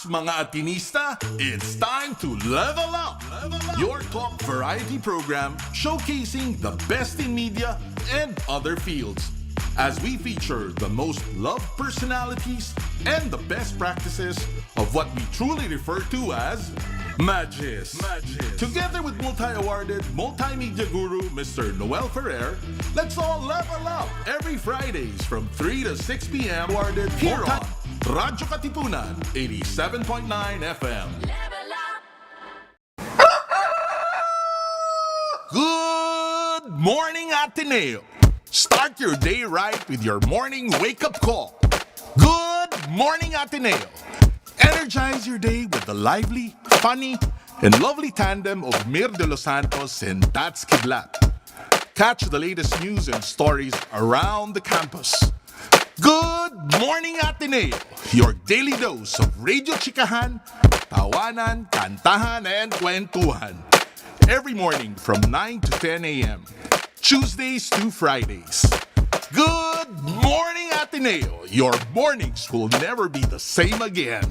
Relax mga Atinista, it's time to level up. Your talk variety program showcasing the best in media and other fields. As we feature the most loved personalities and the best practices of what we truly refer to as Magis. Together with multi-awarded multimedia guru Mr. Noel Ferrer, let's all level up every Fridays from 3 to 6 p.m. awarded here on radyo-katipunan 87.9 FM. Good morning, Ateneo. Start your day right with your morning wake-up call. Good morning, Ateneo. Energize your day with the lively, funny, and lovely tandem of Mir de los Santos and Tats Kidlat. Catch the latest news and stories around the campus. Good morning, Ateneo. Your daily dose of radio chikahan, tawanan, kantahan, and kwentuhan. Every morning from 9 to 10 a.m. Tuesdays to Fridays. Good morning, Ateneo. Your mornings will never be the same again.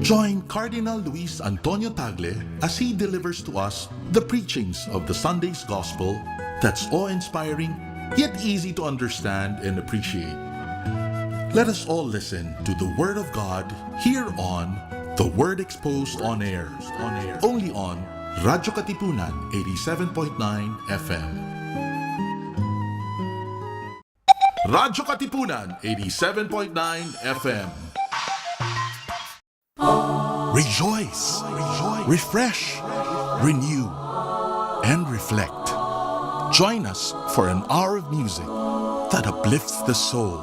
Join Cardinal Luis Antonio Tagle as he delivers to us the preachings of the Sunday's Gospel that's awe-inspiring, yet easy to understand and appreciate. Let us all listen to the Word of God here on The Word Exposed on Air, only on Radyo Katipunan 87.9 FM. Radyo Katipunan 87.9 FM. Rejoice, refresh, renew, and reflect. Join us for an hour of music that uplifts the soul.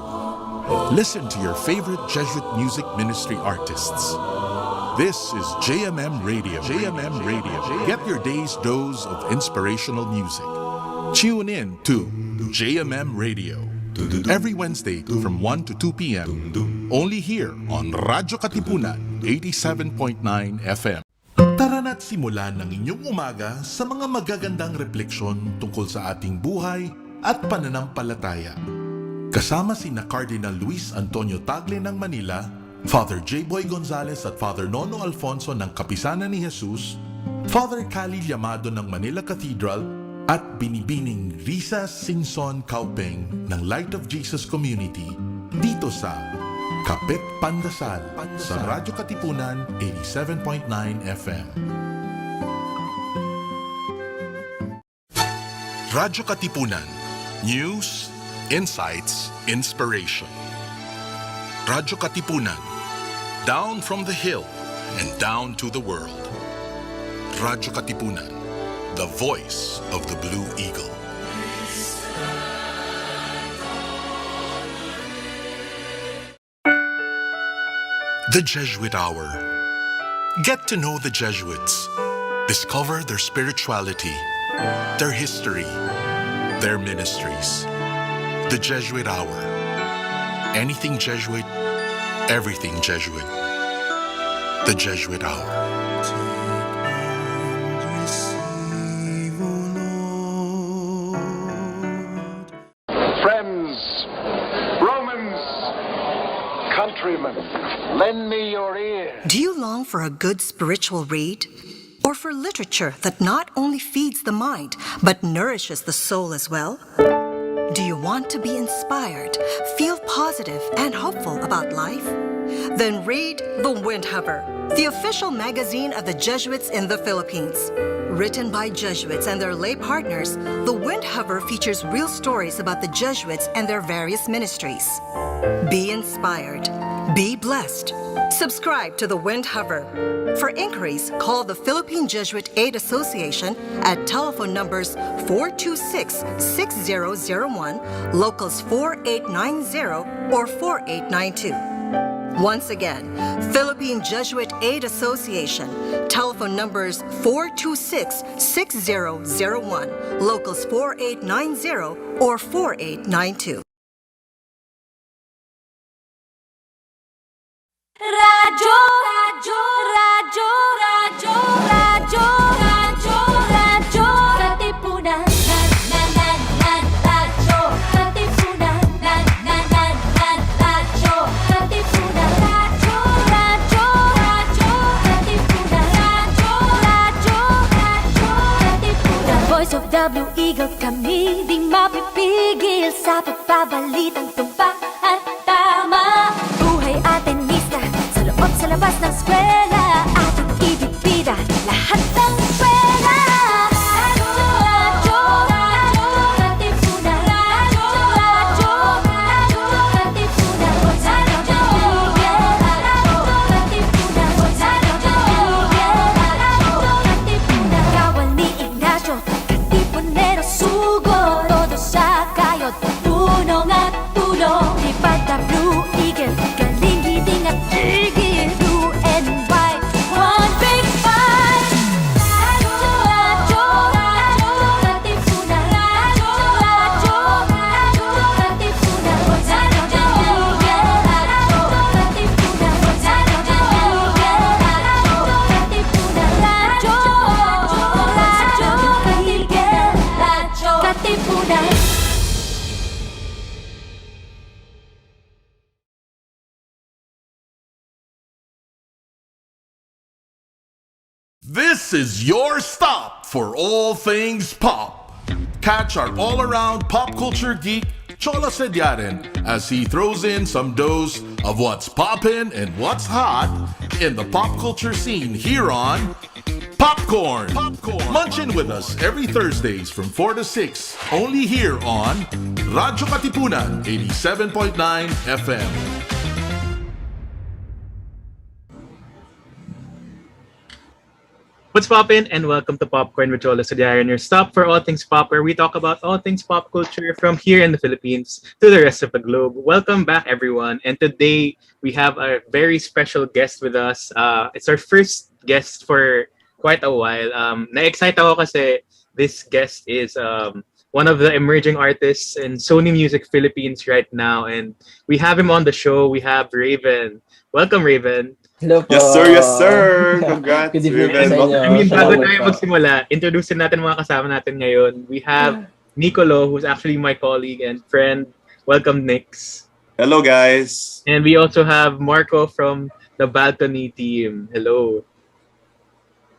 Listen to your favorite Jesuit music ministry artists. This is JMM Radio. Get your day's dose of inspirational music. Tune in to JMM Radio every Wednesday from 1 to 2 p.m. Only here on Radyo Katipunan 87.9 FM. Tara na't simulan ng inyong umaga sa mga magagandang refleksyon tungkol sa ating buhay at pananampalataya. Kasama sina Cardinal Luis Antonio Tagle ng Manila, Father J. Boy Gonzales at Father Nono Alfonso ng Kapisanan ni Jesus, Father Cali Llamado ng Manila Cathedral, at Binibining Risa Singson Kaupeng ng Light of Jesus Community dito sa Kapit Pandasal sa Radyo Katipunan 87.9 FM. Radyo Katipunan. News, insights, inspiration. Radyo Katipunan. Down from the hill and down to the world. Radyo Katipunan, the voice of the Blue Eagle. The Jesuit Hour. Get to know the Jesuits. Discover their spirituality, their history, their ministries. The Jesuit Hour. Anything Jesuit, everything Jesuit. The Jesuit Hour. Friends, Romans, countrymen, lend me your ear. Do you long for a good spiritual read? Or for literature that not only feeds the mind, but nourishes the soul as well? Do you want to be inspired, feel positive and hopeful about life? Then read The Windhover, the official magazine of the Jesuits in the Philippines. Written by Jesuits and their lay partners, The Windhover features real stories about the Jesuits and their various ministries. Be inspired. Be blessed. Subscribe to The Windhover. For inquiries, call the Philippine Jesuit Aid Association at telephone numbers 426-6001, locals 4890 or 4892. Once again, Philippine Jesuit Aid Association, telephone numbers 426-6001, locals 4890 or 4892. Radyo, radyo, radyo, radyo, radyo, radyo, radyo, Katipunan, radyo, Katipunan, Voice of the Blue Eagle kami, di mapipigil sa pagbabalitang tumpak at tama. Buhay atenista, sa loob sa labas ng eskwela, ating ibibida lahat ng pera. Radyo, katipunan. Radyo, katipunan. Radyo, katipunan. Kawal ni Ignacio, katipunero sugo. Todo sa kayot, tunong at tulong. Lipad na Blue Eagle, galing giting at tigil. Blue and white, one big fight. Radyo, katipunan. Radyo, katipunan. Katipunan. This is your stop for all things pop. Catch our all-around pop culture geek, Cholo Sediaren, as he throws in some dose of what's poppin' and what's hot in the pop culture scene here on Popcorn. Munch in with us every Thursdays from 4 to 6, only here on radyo-katipunan 87.9 FM. What's poppin', and welcome to Popcorn with Cholo Sediaren, your stop for all things pop, where we talk about all things pop culture from here in the Philippines to the rest of the globe. Welcome back, everyone. And today we have a very special guest with us. It's our first guest for quite a while. Na-excite ako kasi this guest is one of the emerging artists in Sony Music Philippines right now, and we have him on the show. We have Raven. Welcome, Raven. Hello po. Yes, sir. Congrats, Good evening Raven. sa inyo. I mean, bago Salamat tayo po. magsimula, introducein natin mga kasama natin ngayon. We have Niccolo, who's actually my colleague and friend. Welcome, Nix. Hello, guys. And we also have Marco from the Balcony team. Hello.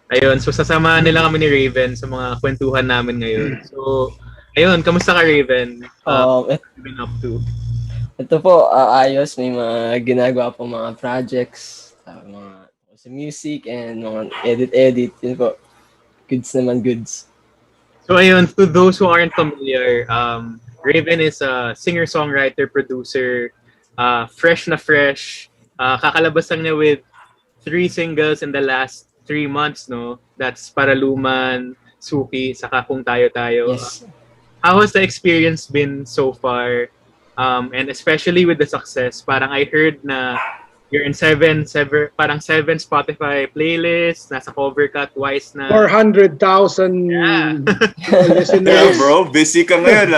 Ayun, so sasamahan nila kami ni Raven sa mga kwentuhan namin ngayon. So, ayun, kamusta ka, Raven? What have you been up to? Ito po, ayos. May mga ginagawa po mga projects, mga sa music and mga edit. Yun po. Goods naman, goods. So ayun, to those who aren't familiar, Raven is a singer-songwriter, producer, fresh na fresh. Kakalabas lang niya with 3 singles in the last 3 months, no? That's Paraluman, Suki, saka Kung Tayo Tayo. Yes. How has the experience been so far? And especially with the success, parang I heard na you're in 7 Spotify playlists, nasa cover cut wise na. 400,000 Yeah. listeners. Yeah, bro. Busy ka ngayon,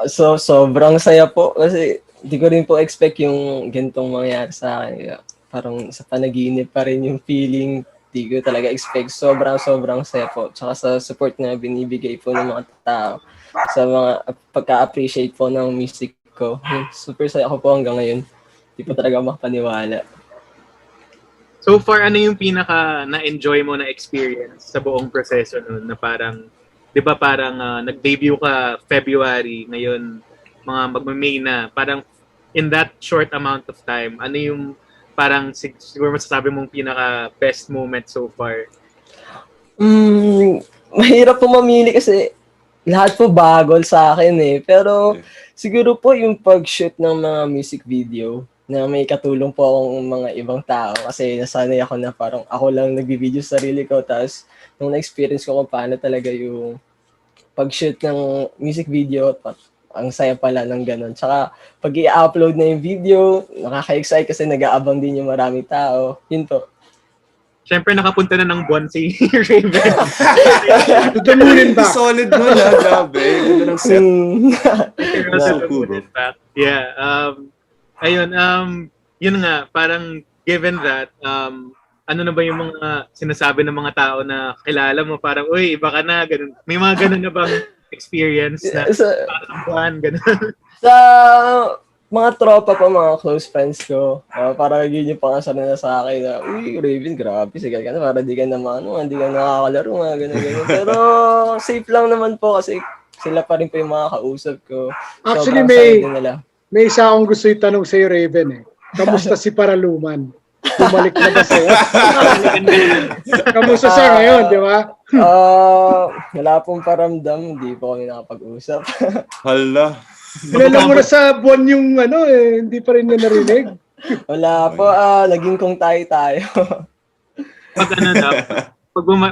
So, sobrang saya po kasi hindi ko rin po expect yung ganitong mangyari sa akin. Kaya parang sa panaginip pa rin yung feeling. Hindi ko talaga expect. Sobrang saya po. Tsaka sa support na binibigay po ng mga tao. Sa mga pagka-appreciate po ng music ko. Super saya ko po hanggang ngayon. Hindi po talaga makapaniwala. So far, ano yung pinaka na-enjoy mo na experience sa buong proseso nun? Na parang, di ba parang nag-debut ka February, ngayon mga mag-May na. Parang in that short amount of time, ano yung parang siguro masasabi mong pinaka best moment so far? Mahirap po mamili kasi lahat po bagol sa akin eh. Pero siguro po yung pag-shoot ng mga music video na may katulong po akong mga ibang tao kasi nasanay ako na parang ako lang nagbibideo sa sarili ko, tapos nung na-experience ko kung paano talaga yung pag-shoot ng music video, ang saya pala ng ganun. Tsaka pag i-upload na yung video, nakaka-excite kasi nag-aabang din yung maraming tao. Yun po. Siyempre, nakapunta na ng buwan si Raven. To the moon and back. Solid mo na, grabe. Ganda ng set. So cool, bro. Yeah. Ayun, yun nga, parang given that, ano na ba yung mga sinasabi ng mga tao na kilala mo, parang, uy, iba ka na, ganun. May mga ganun na bang experience na parang buwan, ganun? Sa mga tropa pa, mga close friends ko. Para yun yung pangasar na sa akin na, uy, Raven, grabe, sigal ka na. Para di ka naman, hindi ka nakakalaro, mga ganun. Pero safe lang naman po kasi sila pa rin po yung mga kausap ko. Actually, Sobrang saya din nila. may isa akong gusto itanong sa'yo, Raven eh. Kamusta si Paraluman? Bumalik na ba sa'yo? Kamusta siya ngayon, di ba? Wala pong paramdam, hindi po kami nakapag-usap. Hala. Kilala mo na sa buwan yung hindi pa rin niya narinig. Wala po, naging kung tayo.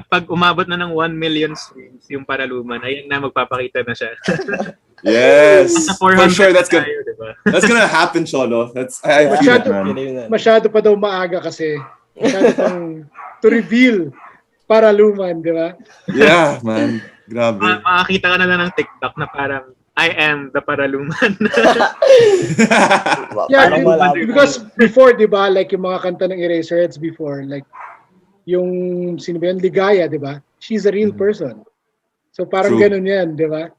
Pag umabot na ng 1 million streams yung Paraluman, ayun na, magpapakita na siya. Yes. For sure, that's tayo, diba? gonna happen, Cholo. I feel it, man. Masyado pa daw maaga kasi. Masyado pang to reveal Paraluman, di ba? Yeah, man. Grabe. Makakita ka na lang ng TikTok na parang, I am the Paraluman. Yeah, because before, di ba, like yung mga kanta ng Eraserheads before, like yung, sino ba yun, Ligaya, di ba? She's a real person. So parang True. ganun yan, di ba?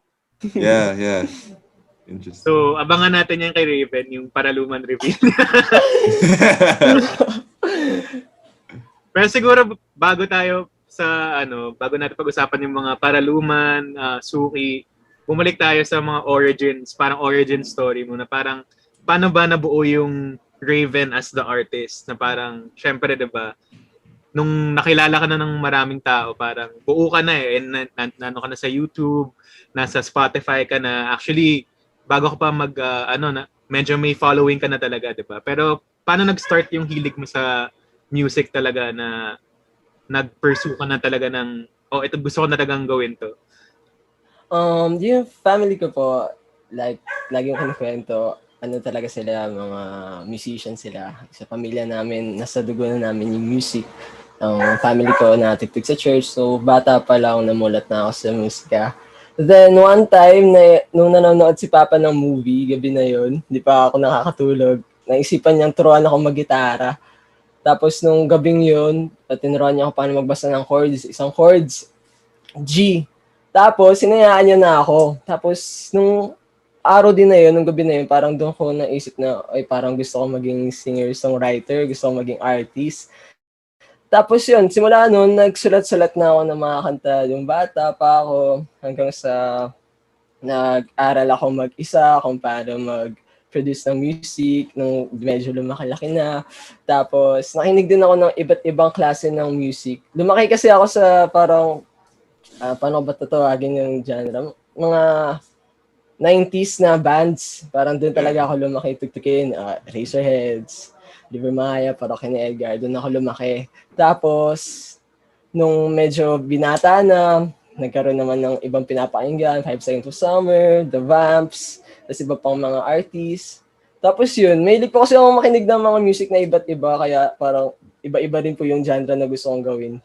Yeah. Interesting. So, abangan natin yan kay Raven, yung Paraluman reveal. Pero siguro, bago natin pag-usapan yung mga Paraluman, Suki, bumalik tayo sa mga origins, parang origin story mo na parang paano ba nabuo yung Raven as the artist na parang syempre 'di ba nung nakilala ka na ng maraming tao parang buo ka na and nano ka na sa YouTube, nasa Spotify ka na actually bago ka pa medyo may following ka na talaga 'di ba? Pero paano nag-start yung hilig mo sa music talaga na nag-pursue ka na talaga ng ito gusto ko na talagang gawin to? Yung family ko po, like, lagi yung kinikwento, talaga sila, mga musician sila. Sa pamilya namin, nasa dugo na namin yung music. Ang family ko natipid sa church, so bata pa lang namulat na ako sa musika. Then, one time, nung nanonood si Papa ng movie, gabi na yun, di pa ako nakakatulog, naisipan niyang turuan ako mag-gitara. Tapos, nung gabing yun, tinuruan niya ako paano magbasa ng chords, isang chords, G. Tapos, sinayaan niya na ako. Tapos, nung araw din na yun, nung gabi na yun, parang doon ko naisip na, parang gusto ko maging singer-songwriter, gusto ko maging artist. Tapos yun, simula noon, nagsulat-sulat na ako ng mga kanta. Yung bata pa ako, hanggang sa nag-aral ako mag-isa, kung paano mag-produce ng music, nung medyo lumaki-laki na. Tapos, nakinig din ako ng iba't ibang klase ng music. Lumaki kasi ako sa parang, paano ba tatawagin yung genre? Mga 90s na bands. Parang doon talaga ako lumaki, tugtukin. Eraserheads, Liver Maya, Parokya ni Edgar. Doon ako lumaki. Tapos, nung medyo binata na, nagkaroon naman ng ibang pinapakinggan, 5 Seconds of Summer, The Vamps, tapos iba pang mga artists. Tapos yun, mahilig po kasi ako makinig ng mga music na iba't iba, kaya parang iba-iba rin po yung genre na gusto kong gawin.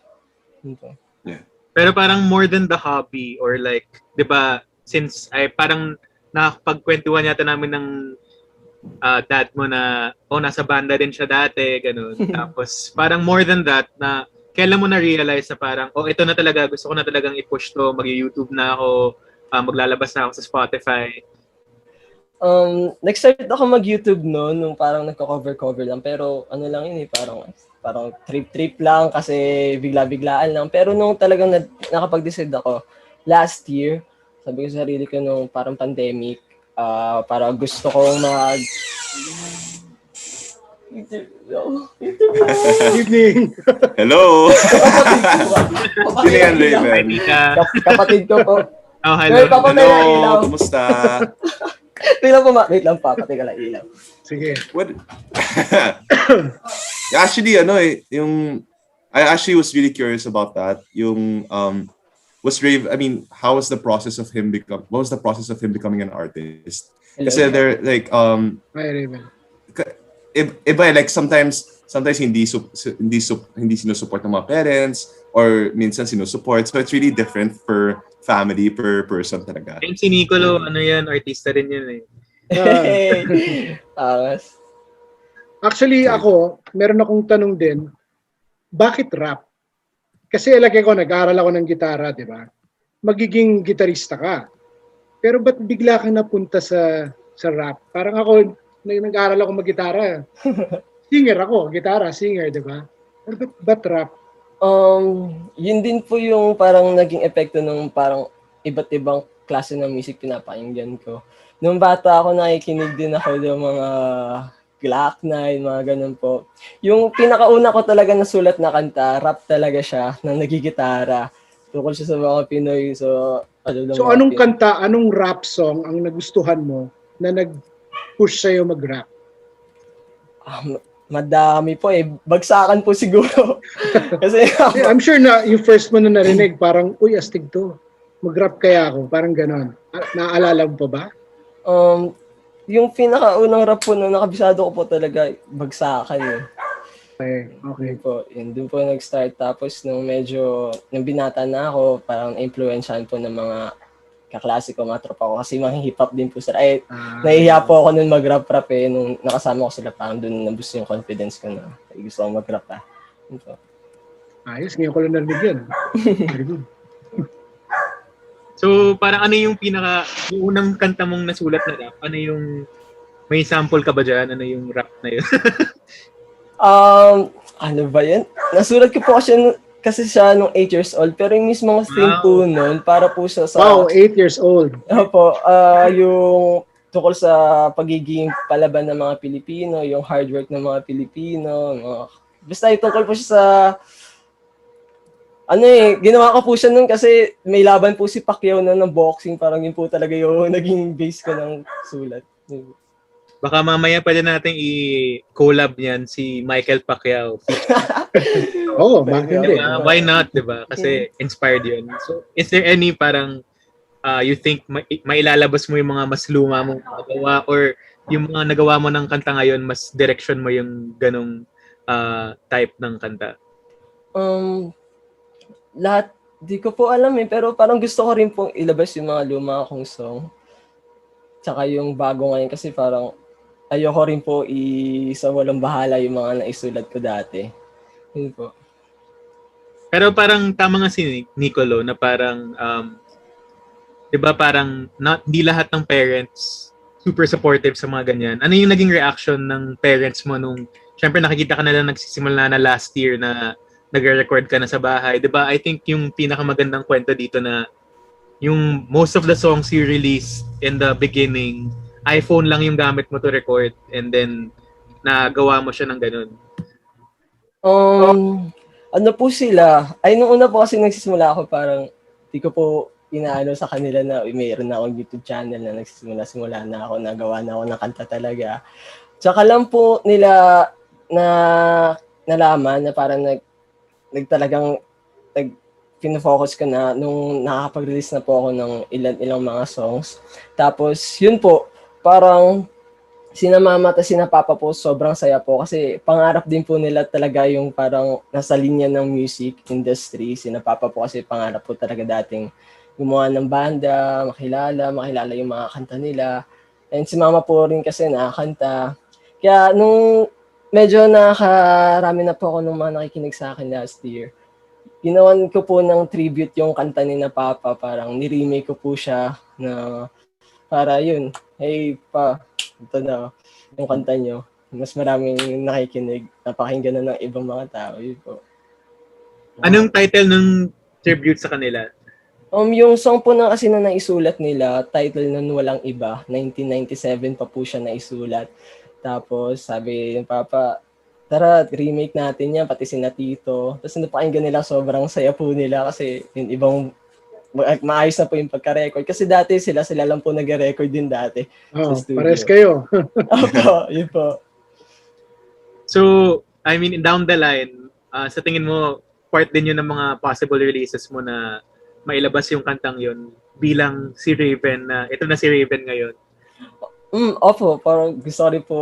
Yeah. Pero parang more than the hobby or like, 'di ba, since ay parang nakapagkwentuhan yata namin ng dad mo na nasa banda din siya dati, ganun. Tapos parang more than that na kailan mo na realize na parang ito na talaga, gusto ko na talagang i-push to, mag-YouTube na ako, maglalabas na ako sa Spotify. Nag-start ako mag-YouTube noon, nung parang nagko-cover lang, pero ano lang yun parang trip lang kasi bigla-biglaan lang. Pero nung talagang nakapag-decide ako, last year, sabi ko sa sarili ko nung parang pandemic, para gusto kong Evening. Hello. Sino yan, Raven? Kapatid ko po. Hello. Hello, kumusta? Wait lang pa, patay ka lang ilaw. Sige. What? Actually, I actually was really curious about that. How was the process of him becoming an artist? Kasi they're like, Hi, Raven. iba, like sometimes hindi sinusupport ng mga parents or minsan sinusupport. So it's really different per family, per person talaga. And si Niccolo, artista rin yun eh. Actually, ako, meron akong tanong din, bakit rap? Kasi lagi ko, nag-aaral ako ng gitara, di ba? Magiging gitarista ka. Pero ba't bigla kang napunta sa rap? Parang ako, nag-aaral ako mag-gitara. Singer ako, gitara, singer, di ba? Pero ba't rap? Yun din po yung parang naging epekto ng parang iba't ibang klase ng music pinapakinggan ko. Nung bata ako, nakikinig din ako ng mga Glock 9, mga ganun po. Yung pinakauna ko talaga nasulat na kanta, rap talaga siya, nang nagigitara. Tukol siya sa mga Pinoy. So Anong kanta, anong rap song ang nagustuhan mo na nag-push sa'yo mag-rap? Madami po eh. Bagsakan po siguro. Kasi I'm sure na yung first mo na narinig, parang, uy, astig to. Mag-rap kaya ako. Parang ganon. Naaalala mo pa ba? Yung pinakaunang rap po na nakabisado ko po talaga, Bagsakan eh. Okay. Doon po nag-start. Tapos nung binata na ako, parang influensyahan po ng mga kaklase ko, mga tropa ko. Kasi mga hip-hop din po sila. Nahihiya po ako nun mag-rap-rap eh. Nung nakasama ko sila, parang doon nabus yung confidence ko na gusto ko mag-rap ah. Ayos, ngayon ko lang narinig yan. Very good. So, parang ano yung yung unang kanta mong nasulat na rap? Ano yung, may sample ka ba dyan? Ano yung rap na yun? Ano ba yan? Nasulat ko po kasi siya nung 8 years old, pero yung mismong theme po nun, para po siya sa... Wow, 8 years old. Opo, yung tungkol sa pagiging palaban ng mga Pilipino, yung hard work ng mga Pilipino, basta yung tungkol po siya sa... ginawa ko po siya nun kasi may laban po si Pacquiao na ng boxing, parang yun po talaga yung naging base ko ng sulat. Baka mamaya pwede natin i-collab niyan si Michael Pacquiao. Bakit hindi? Why not, diba? Kasi inspired yun. So, is there any parang you think mailalabas mo yung mga mas luma mong nagawa or yung mga nagawa mo ng kanta ngayon, mas direction mo yung ganong type ng kanta? Lahat, di ko po alam eh, pero parang gusto ko rin pong ilabas yung mga luma akong song. Tsaka yung bago ngayon kasi parang ayoko rin po sa walang bahala yung mga naisulat ko dati. Yun po. Pero parang tama nga si Niccolo na parang, di ba parang hindi lahat ng parents super supportive sa mga ganyan. Ano yung naging reaction ng parents mo nung, syempre nakikita ka na lang nagsisimula na last year na nagre-record ka na sa bahay. Di ba? I think yung pinakamagandang kwento dito na yung most of the songs you released in the beginning, iPhone lang yung gamit mo to record and then nagawa mo siya ng ganun. Ano po sila? Nung una po kasi nagsisimula ako parang di ko po inaano sa kanila na mayroon na akong YouTube channel na nagsisimula na ako, nagawa na ako ng kanta talaga. Tsaka lang po nila na nalaman na parang pinofocus ko na nung nakakapag-release na po ako ng ilang mga songs. Tapos yun po, parang sinamama at sinapapa po, sobrang saya po kasi pangarap din po nila talaga yung parang nasa linya ng music industry. Sinapapa po kasi pangarap po talaga dating gumawa ng banda, makilala yung mga kanta nila. And si mama po rin kasi nakakanta. Kaya nung medyo nakakarami na po ako nung mga nakikinig sa akin last year, ginawan ko po ng tribute yung kanta ni na Papa, parang ni-remake ko po siya na para yun, hey pa, ito na yung kanta nyo. Mas maraming nakikinig, napakinggan na ng ibang mga tao. Yun po. Anong title ng tribute sa kanila? Yung song po na kasi na naisulat nila, title nun Walang Iba, 1997 pa po siya naisulat. Tapos sabi yung Papa, tara, remake natin yan, pati sina Tito. Tapos napakinggan nila, sobrang saya po nila kasi yung ibang maayos na po yung pagka-record. Kasi dati sila lang po nag-record din dati sa studio. Pares kayo. Opo, yun po. So, I mean, down the line, sa tingin mo, part din yun ng mga possible releases mo na mailabas yung kantang yun bilang si Raven na, ito na si Raven ngayon. Opo, parang gusto ko rin po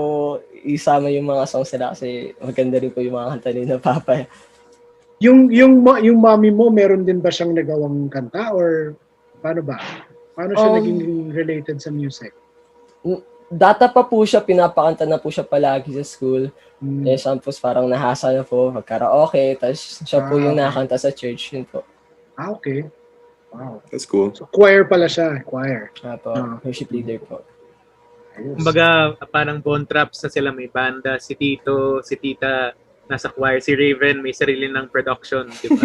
isama yung mga songs nila kasi maganda rin po yung mga kanta ni na Papa. Yung mommy mo, meron din ba siyang nagawang kanta or paano ba? Paano siya naging related sa music? Data pa po siya, pinapakanta na po siya palagi sa school. Eh, sampos parang nahasa na po, magkaraoke, tapos siya po yung nakakanta sa church, yun po. Okay. Wow. That's cool. So choir pala siya, choir. Po, worship leader po. Kumbaga, parang bone traps na sila. May banda, si Tito, si Tita, nasa choir. Si Raven, may sarili ng production. Di ba?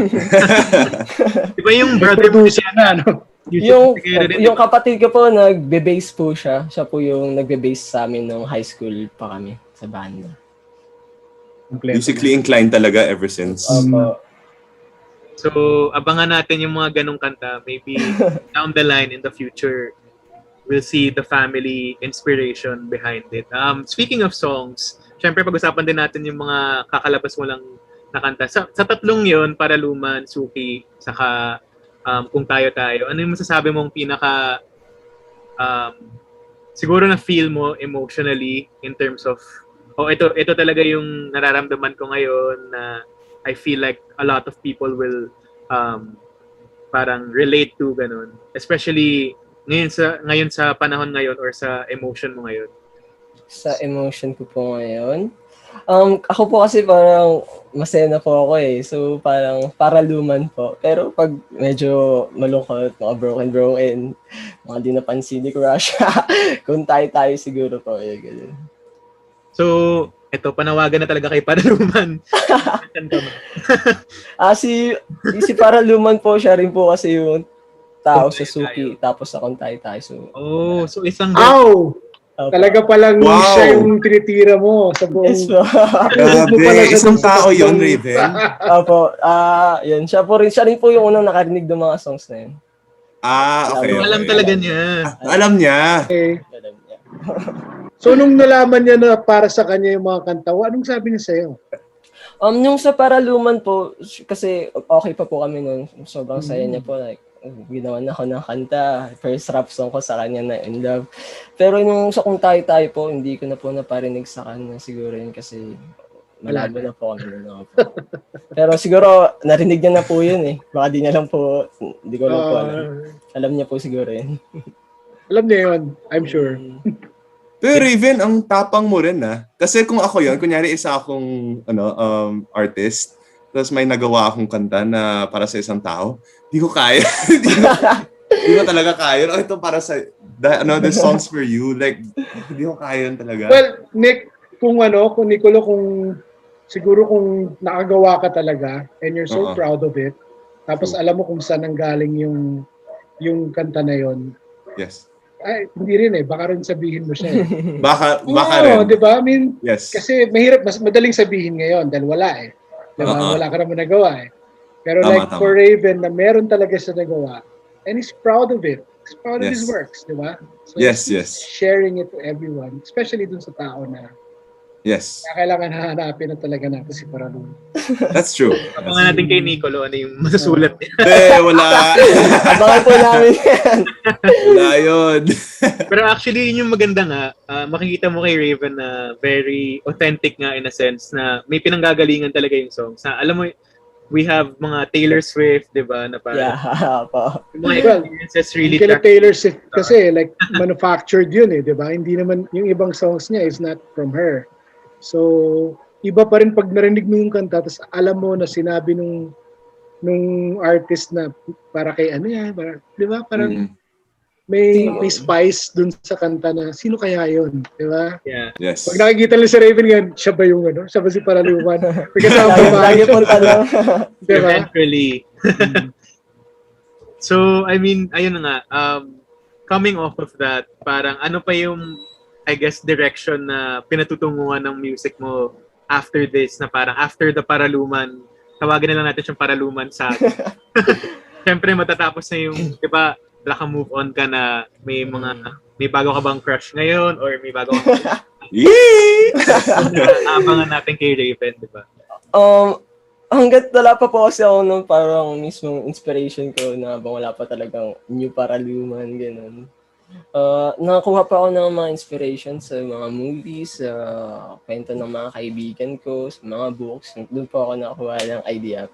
Di ba yung brother mo Producer na, no? Yung kapatid ko po, nagbe-bass po siya. Siya po yung nagbe-bass sa amin nung high school pa kami sa banda. Musically inclined talaga ever since. So, abangan natin yung mga ganong kanta. Maybe down the line in the future, we'll see the family inspiration behind it. Speaking of songs, syempre pag-usapan din natin yung mga kakalabas mo lang na kanta. Sa tatlong yon, Paraluman, Suki, saka Kung Tayo-Tayo, ano yung masasabi mong pinaka siguro na feel mo emotionally in terms of ito talaga yung nararamdaman ko ngayon na I feel like a lot of people will parang relate to ganun. Especially ngayon sa panahon ngayon or sa emotion mo ngayon. Sa emotion ko po ngayon? Ako po kasi parang masaya na po ako eh. So parang paraluman po. Pero pag medyo malungkot, mga broken, mga di napansin ni Crush, kung tayo siguro po. Ganun. So, eto, panawagan na talaga kay Paraluman. Si Paraluman po, siya rin po kasi yung tao sa Suki, tapos sa Kung Tayo-Tayo. So isang... Ow! Talaga palang siya yung tinitira mo sa buong... Yes po. Grabe, isang tao yun, Raven. Opo, yun. Siya rin po yung unang nakarinig ng mga songs na yun. Okay. Alam talaga niya. Alam niya. Okay. So, nung nalaman niya na para sa kanya yung mga kanta, anong sabi niya sa'yo? Yung sa Paraluman po, kasi okay pa po kami nun. Sobrang saya niya po. Like, ginawan ako ng kanta. First rap song ko sa kanya na In Love. Pero nung sa Kung Tayo-Tayo po, hindi ko na po naparinig sa kanya siguro yun kasi malabo na po kami nun. Pero siguro, narinig niya na po yun eh. Baka di niya lang po, hindi ko lang po alam. Alam niya po siguro yun. Alam niya yun, I'm sure. Pero Raven, ang tapang mo rin Kasi kung ako yun, kunyari isa akong artist, tapos may nagawa akong kanta na para sa isang tao, di ko kaya. Di ko talaga kaya. Ito para sa, this song's for you. Like, di ko kaya yun talaga. Well, Nick, kung Niccolo, siguro kung nakagawa ka talaga and you're so proud of it, tapos alam mo kung saan nanggaling yung kanta na yon. Yes. Ay, hindi rin baka rin sabihin mo siya baka rin. Di ba? I mean, yes. Kasi mas madaling sabihin ngayon dahil wala Di ba? Wala ka naman nagawa Pero tama. For Raven na meron talaga siya nagawa and he's proud of it. He's proud of his works, di ba? So yes. Sharing it to everyone, especially dun sa tao na kailangan hahanapin na talaga natin si Paraluman. That's true. Abangan natin kay Niccolo ano yung masasulat niya. Wala. Abangan po namin yan. Wala yun. Pero actually, yun yung maganda nga. Makikita mo kay Raven na very authentic nga in a sense na may pinanggagalingan talaga yung songs. Alam mo, we have mga Taylor Swift, di ba? Na parang, yung mga experiences really Kaya Taylor Swift kasi like manufactured yun di ba? Hindi naman, yung ibang songs niya is not from her. So, iba pa rin pag narinig mo yung kanta, tapos alam mo na sinabi nung artist na para kay di ba? Parang may spice dun sa kanta na sino kaya yun, di ba? Yeah. Yes. Pag nakikita nila si Raven yan, siya ba yung siya ba si Paraluman? Lagi po tanong. Di ba? Eventually. So, I mean, ayun na nga, coming off of that, parang ano pa yung I guess, direction na pinatutunguhan ng music mo after this, na parang after the Paraluman, tawagin na lang natin siyang Paraluman sa Siyempre, matatapos na yung, di ba, move on ka na may bago ka bang crush ngayon or may bago ka abangan natin kay Raven, di ba? Hanggat wala pa po kasi ako nung parang mismong inspiration ko na habang wala pa talagang new Paraluman, gano'n. Nakakuha pa ako ng mga inspiration sa mga movies, sa kwento ng mga kaibigan ko, sa mga books. Doon po ako nakakuha ng idea.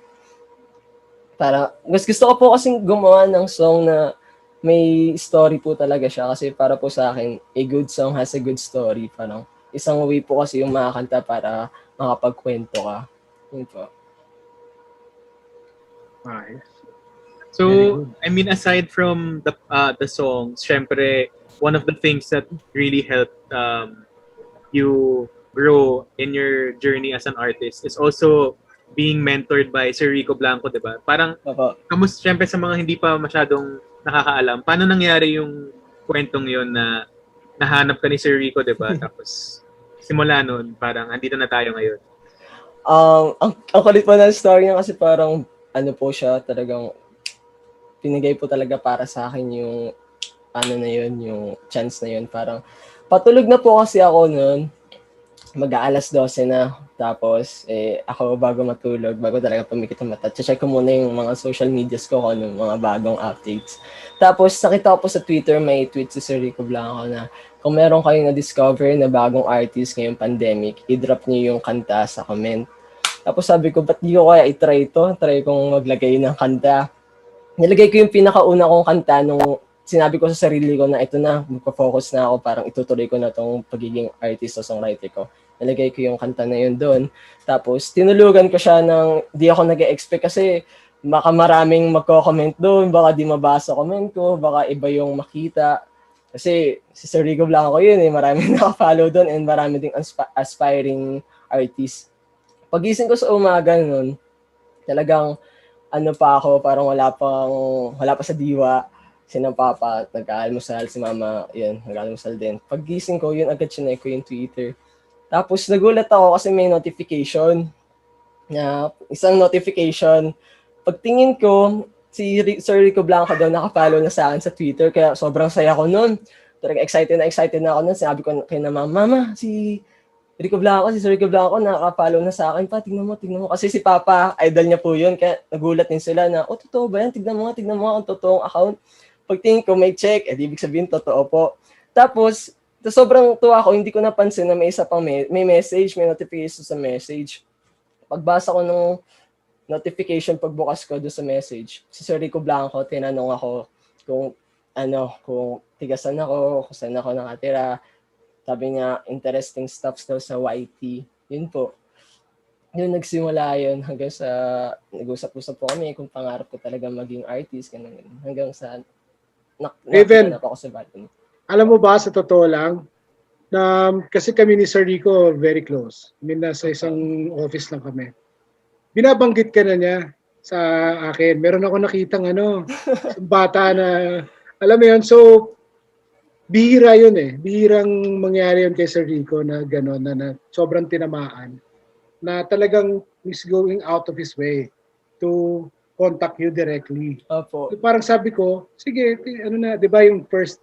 Mas gusto ko po kasing gumawa ng song na may story po talaga siya. Kasi para po sa akin, a good song has a good story. Parang isang way po kasi yung makakanta para makapagkwento ka. Yun po. Nice. So, I mean, aside from the songs, syempre, one of the things that really helped you grow in your journey as an artist is also being mentored by Sir Rico Blanco, di ba? Parang, Opo. syempre sa mga hindi pa masyadong nakakaalam, paano nangyari yung kwentong yon na nahanap ka ni Sir Rico, di ba? Tapos, simula nun, parang andito na tayo ngayon. Ang kulit po ng story niya kasi parang ano po siya, talagang pinigay po talaga para sa akin yung ano na yun, yung chance na yun. Parang patulog na po kasi ako noon, mag-aalas 12 na. Tapos, ako bago matulog, bago talaga pumikit ang mata, check ko muna yung mga social medias ko kung ano, mga bagong updates. Tapos, nakita ko po sa Twitter, may tweet si Sir Rico Blanco na kung meron kayong na-discover na bagong artist ngayong pandemic, i-drop niyo yung kanta sa comment. Tapos sabi ko, ba't di ko kaya i-try ito? Try kong maglagay ng kanta. Nilagay ko yung pinakauna kong kanta nung sinabi ko sa sarili ko na ito na, magpa-focus na ako, parang itutuloy ko na tong pagiging artist o songwriter ko. Nilagay ko yung kanta na yun doon. Tapos tinulugan ko siya ng, di ako nag-expect kasi baka maraming magko-comment doon, baka di mabasa comment ko, baka iba yung makita. Kasi si Sir Rico Blanco yun maraming naka-follow doon and marami ding aspiring artist. Pagising ko sa umaga noon, talagang ano pa ako, parang wala pa sa diwa. Sina Papa, nag-aalmusal, si Mama, yun, nag-aalmusal din. Pagising ko, yun agad chinek ko yung Twitter. Tapos nagulat ako kasi may notification. Isang notification. Pagtingin ko, si Sir Rico Blanco daw naka-follow na sa akin sa Twitter, kaya sobrang saya ko noon. Talagang excited na ako noon. Sinabi ko kay na Mama, si Sir Rico Blanco, nakaka-follow na sa akin pa, tignan mo. Kasi si Papa, idol niya po yun, kaya nagulat din sila na, totoo ba yan? Tignan mo ang totoong account. Pagtingin ko, may check, ibig sabihin, totoo po. Tapos, sobrang tuwa ko, hindi ko napansin na may isa pang may message, may notification sa message. Pagbasa ko ng notification, pagbukas ko doon sa message, si Sir Rico Blanco, tinanong ako kung tigasan ako, kung saan ako nakatira. Sabi niya, interesting stuff daw sa YT. Yun po. Yun, nagsimula yun hanggang sa nag-usap-usap po kami kung pangarap ko talaga maging artist. Hanggang sa Even, ako sa balcony. Alam mo ba, sa totoo lang, na kasi kami ni Sir Rico very close. I mean, nasa isang office lang kami. Binabanggit ka na niya sa akin. Meron ako nakitang bata na, alam mo yun, so, bihira yun Bihirang mangyari yun kay Sir Rico na gano'n, na sobrang tinamaan. Na talagang he's going out of his way to contact you directly. Opo. So, parang sabi ko, sige, di ba yung first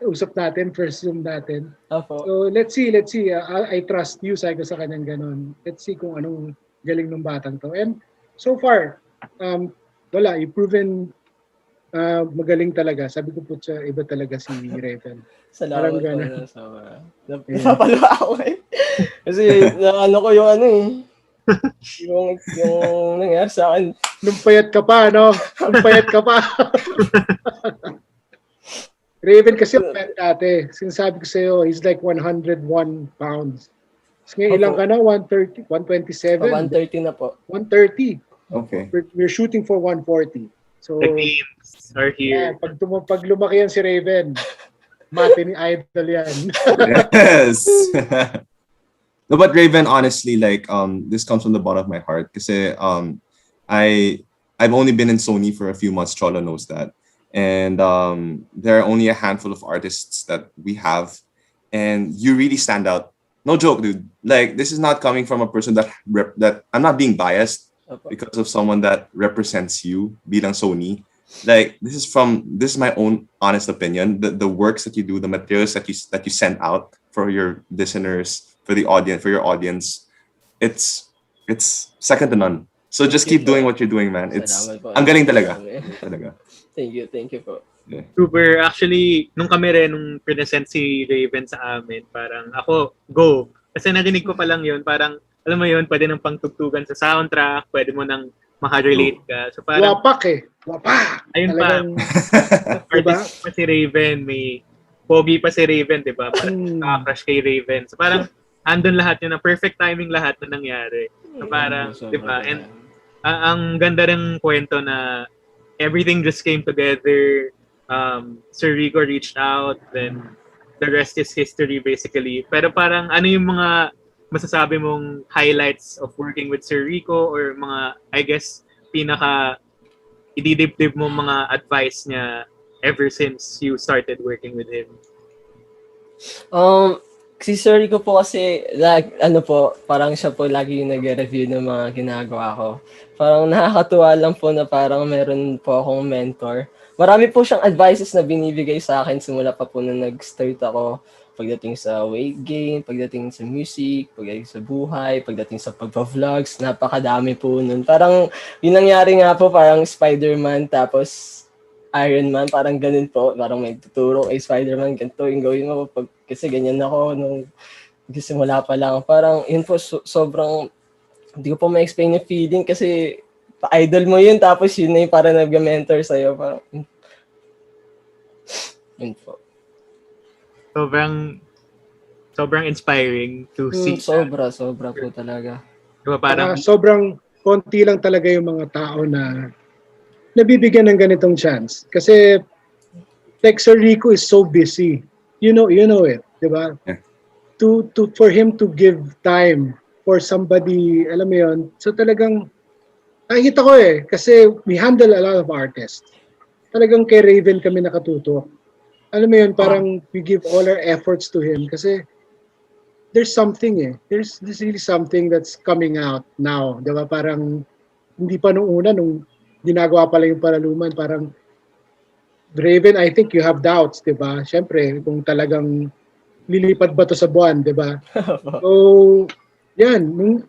usap natin, first Zoom natin. Opo. So let's see. I trust you, sabi ko sa kanyang ganon. Let's see kung anong galing ng batang to. And so far, wala, you've proven magaling talaga. Sabi ko po siya, iba talaga si Raven. Salamat po. Napapaluwa ako Kasi ko yung yung nangyari sa akin. Nung payat ka pa, Raven kasi payat dati. Sinasabi ko sa'yo, he's like 101 pounds. Ngayon ilang ka na? 130? 127? 130 na po. 130. Okay. We're shooting for 140. So, the games are here. Pag lumaki yan si Raven, mati ni Idol yan. Yes. No, but Raven, honestly, this comes from the bottom of my heart. Kasi I've only been in Sony for a few months. Cholo knows that. And there are only a handful of artists that we have. And you really stand out. No joke, dude. This is not coming from a person that I'm not being biased because of someone that represents you, bilang Sony. This is my own honest opinion. The works that you do, the materials that you send out for your listeners, for your audience, it's second to none. So just keep doing what you're doing, man. Ang galing talaga. Thank you po. Yeah. Super. Actually, nung present si Raven sa amin, parang ako, go. Kasi narinig ko pa lang yun, parang, alam mo yun, pwede nang pangtugtugan sa soundtrack, pwede mo nang makarelate ka. So parang, Wapak. Ayun talagang, pa. Artist pa si Raven, may pogi pa si Raven, di ba? Parang crush kay Raven. So parang, andun lahat yun, perfect timing lahat na nangyari. So parang, di ba? And ang ganda rin kwento na everything just came together. Sir Rico reached out, then the rest is history basically. Pero parang ano yung mga masasabi mong highlights of working with Sir Rico or mga, I guess, pinaka ididibdib mo mga advice niya ever since you started working with him? Si Sir Rico po kasi, parang siya po lagi yung nag-review ng mga ginagawa ko. Parang nakakatuwa lang po na parang meron po akong mentor. Marami po siyang advices na binibigay sa akin simula pa po nung nag-start ako. Pagdating sa weight gain, pagdating sa music, pagdating sa buhay, pagdating sa pagpa-vlogs, napakadami po nun. Parang yung nangyari nga po, parang Spider-Man tapos Iron Man, parang ganun po. Parang may tuturo kay Spider-Man, ganito yung gawin mo. Kasi ganyan ako nung simula pa lang. Parang yun po, sobrang, hindi ko po ma-explain yung feeling kasi idol mo yun, tapos yun na yung parang nag-mentor sa'yo. Parang, yun po. Sobrang inspiring to see. Sobra po talaga. Diba, parang sobrang konti lang talaga yung mga tao na nabibigyan ng ganitong chance. Kasi like Sir Rico is so busy. You know it, di ba? Yeah. For him to give time for somebody, alam mo yun, so talagang nakikita ko kasi we handle a lot of artists. Talagang kay Raven kami nakatuto. Alam mo yun, parang we give all our efforts to him kasi there's something There's really something that's coming out now. Di ba? Parang hindi pa nung una, nung ginagawa pala yung Paraluman, parang Raven, I think you have doubts, di ba? Siyempre, kung talagang lilipad ba to sa buwan, di ba? So, yan, nung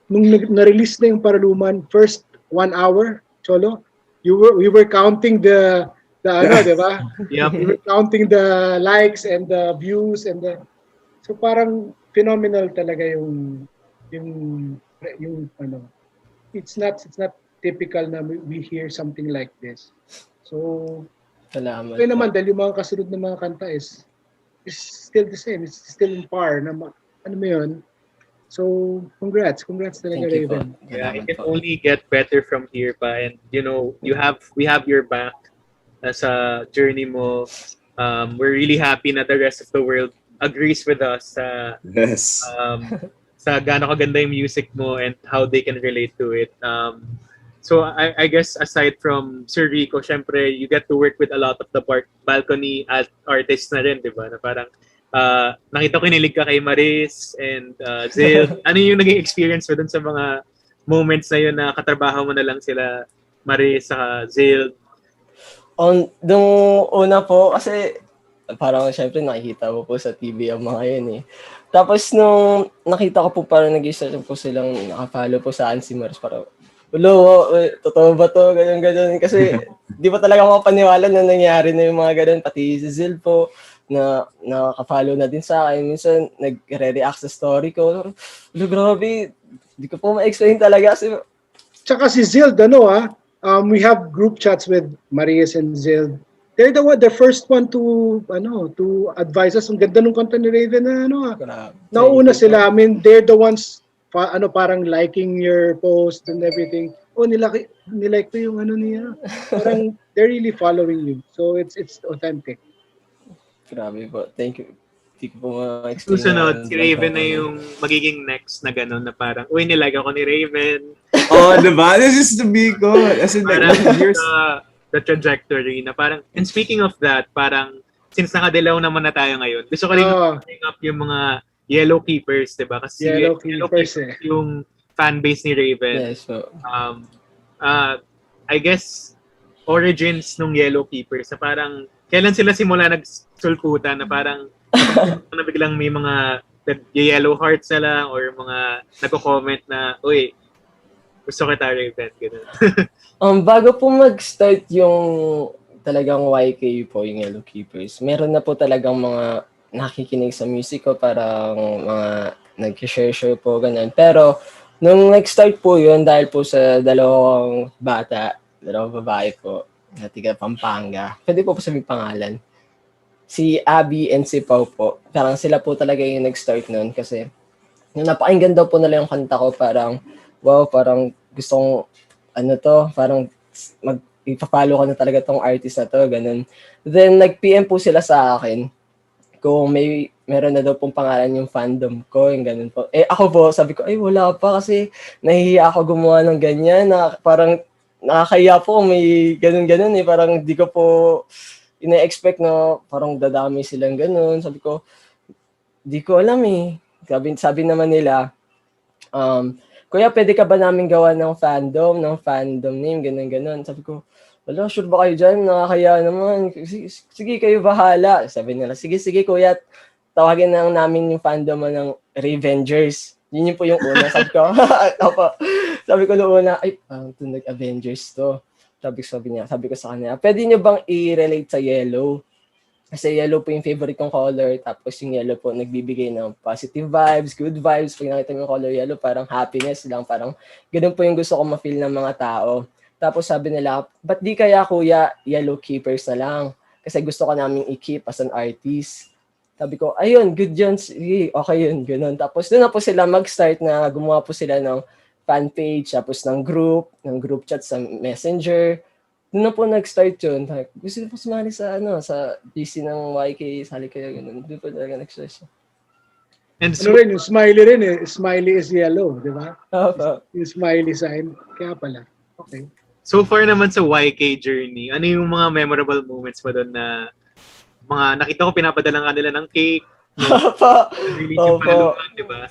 na-release na yung Paraluman, first 1 hour, Cholo, we were counting the di ba? Yep. We were counting the likes and the views and so parang phenomenal talaga yung it's not typical na we hear something like this. So Salamat. kaya naman dahil yung mga kasunod na mga kanta is still the same. It's still in par na ano mo yun. So congrats talaga, Raven. Yeah, it can only get better from here pa, and we have your back sa journey mo. We're really happy na the rest of the world agrees with us Yes. sa gaano kaganda yung music mo and how they can relate to it. So I guess aside from Sir Rico, syempre you get to work with a lot of the balcony artists na rin, di ba? Na parang nakita ko kinilig ka kay Maris and Zil. Ano yung naging experience mo dun sa mga moments na yun na katrabaho mo na lang sila Maris sa Zil? Nung una po, kasi parang syempre nakikita mo po sa TV ang mga yun Tapos nung nakita ko po parang nag-start po silang nakafollow po sa akin si Maris, parang totoo ba to? Ganyan. Kasi di ba talaga makapaniwala na nangyari na yung mga ganun. Pati si Zil po, na nakaka-follow na din sa akin. Minsan, nagre-react sa story ko. Grabe, di ko po ma-explain talaga. Kasi Tsaka si Zild, we have group chats with Marias and Zild. They're the first one to advise us. Ang ganda ng kanta ni Raven na nauna sila. I mean, they're the ones parang liking your post and everything. Nilike ko yung niya. Parang they're really following you. So it's authentic. Grabe po. Thank you. Hindi ko po ma-explain. Susunod, si Raven na yung magiging next na gano'n na parang, nilike ako ni Raven. Diba? This is the Biko. As in, parang the trajectory na parang, and speaking of that, parang, since nakadilaw naman na tayo ngayon, gusto ko rin bring up yung mga Yellow Keepers, diba? Kasi Yellow Keepers yung fanbase ni Raven. Yes, so. I guess, origins nung Yellow Keepers na parang, kailan sila simula nagsulputan na parang na biglang may mga yellow hearts na lang or mga nagko-comment na, gusto kita Raven, gano'n. Bago po mag-start yung talagang YK po, yung Yellow Keepers, meron na po talagang mga nakikinig sa music ko, parang mga nag-share po, ganun. Pero, nung nag-start po yun, dahil po sa dalawang babae po, na tiga Pampanga, pwede po sabihin pangalan. Si Abby and si Pau po, parang sila po talaga yung nag-start nun kasi nung napakinggan daw po nila yung kanta ko, parang wow, parang gustong parang ipa-follow ko na talaga tong artist na to, ganun. Then, nag-PM po sila sa akin kung meron na daw pong pangalan yung fandom ko, yung ganun po. Ako po, sabi ko, ay wala pa kasi nahihiya ako gumawa ng ganyan, na parang nakakaya po may ganun-ganun parang di ko po ina-expect na parang dadami silang ganun. Sabi ko, di ko alam Sabi naman nila, kuya, pwede ka ba namin gawa ng fandom name, ganun-ganun. Sabi ko, wala, sure ba kayo dyan? Nakakaya naman. Sige, kayo bahala. Sabi nila, sige, kuya, tawagin na namin yung fandom mo ng Revengers. Yun po yung una. Sabi ko noong una, ay, parang nag-Avengers to. Sabi ko sa kanya, pwede nyo bang i-relate sa yellow? Kasi yellow po yung favorite kong color, tapos yung yellow po nagbibigay ng positive vibes, good vibes. Pag nakita mo yung color yellow, parang happiness lang, parang ganun po yung gusto ko ma-feel ng mga tao. Tapos sabi nila, ba't di kaya kuya, yellow keepers na lang? Kasi gusto ko namin i-keep as an artist. Sabi ko, ayun, good yun, sige, okay yun, ganun. Tapos doon na po sila mag-start na gumawa po sila ng fan page, tapos ng group chat sa Messenger. Doon na po nag-start yun. Gusto po sumali sa GC ng YK, sali kayo, ganun. Doon po talaga nag-start siya. And Yung smiley rin Smiley is yellow, di ba? Yung smiley sign. Kaya pala. Okay. So far naman sa YK journey, ano yung mga memorable moments mo doon na mga nakita ko pinapadalang kanila ng cake? Release yung paluan, di ba?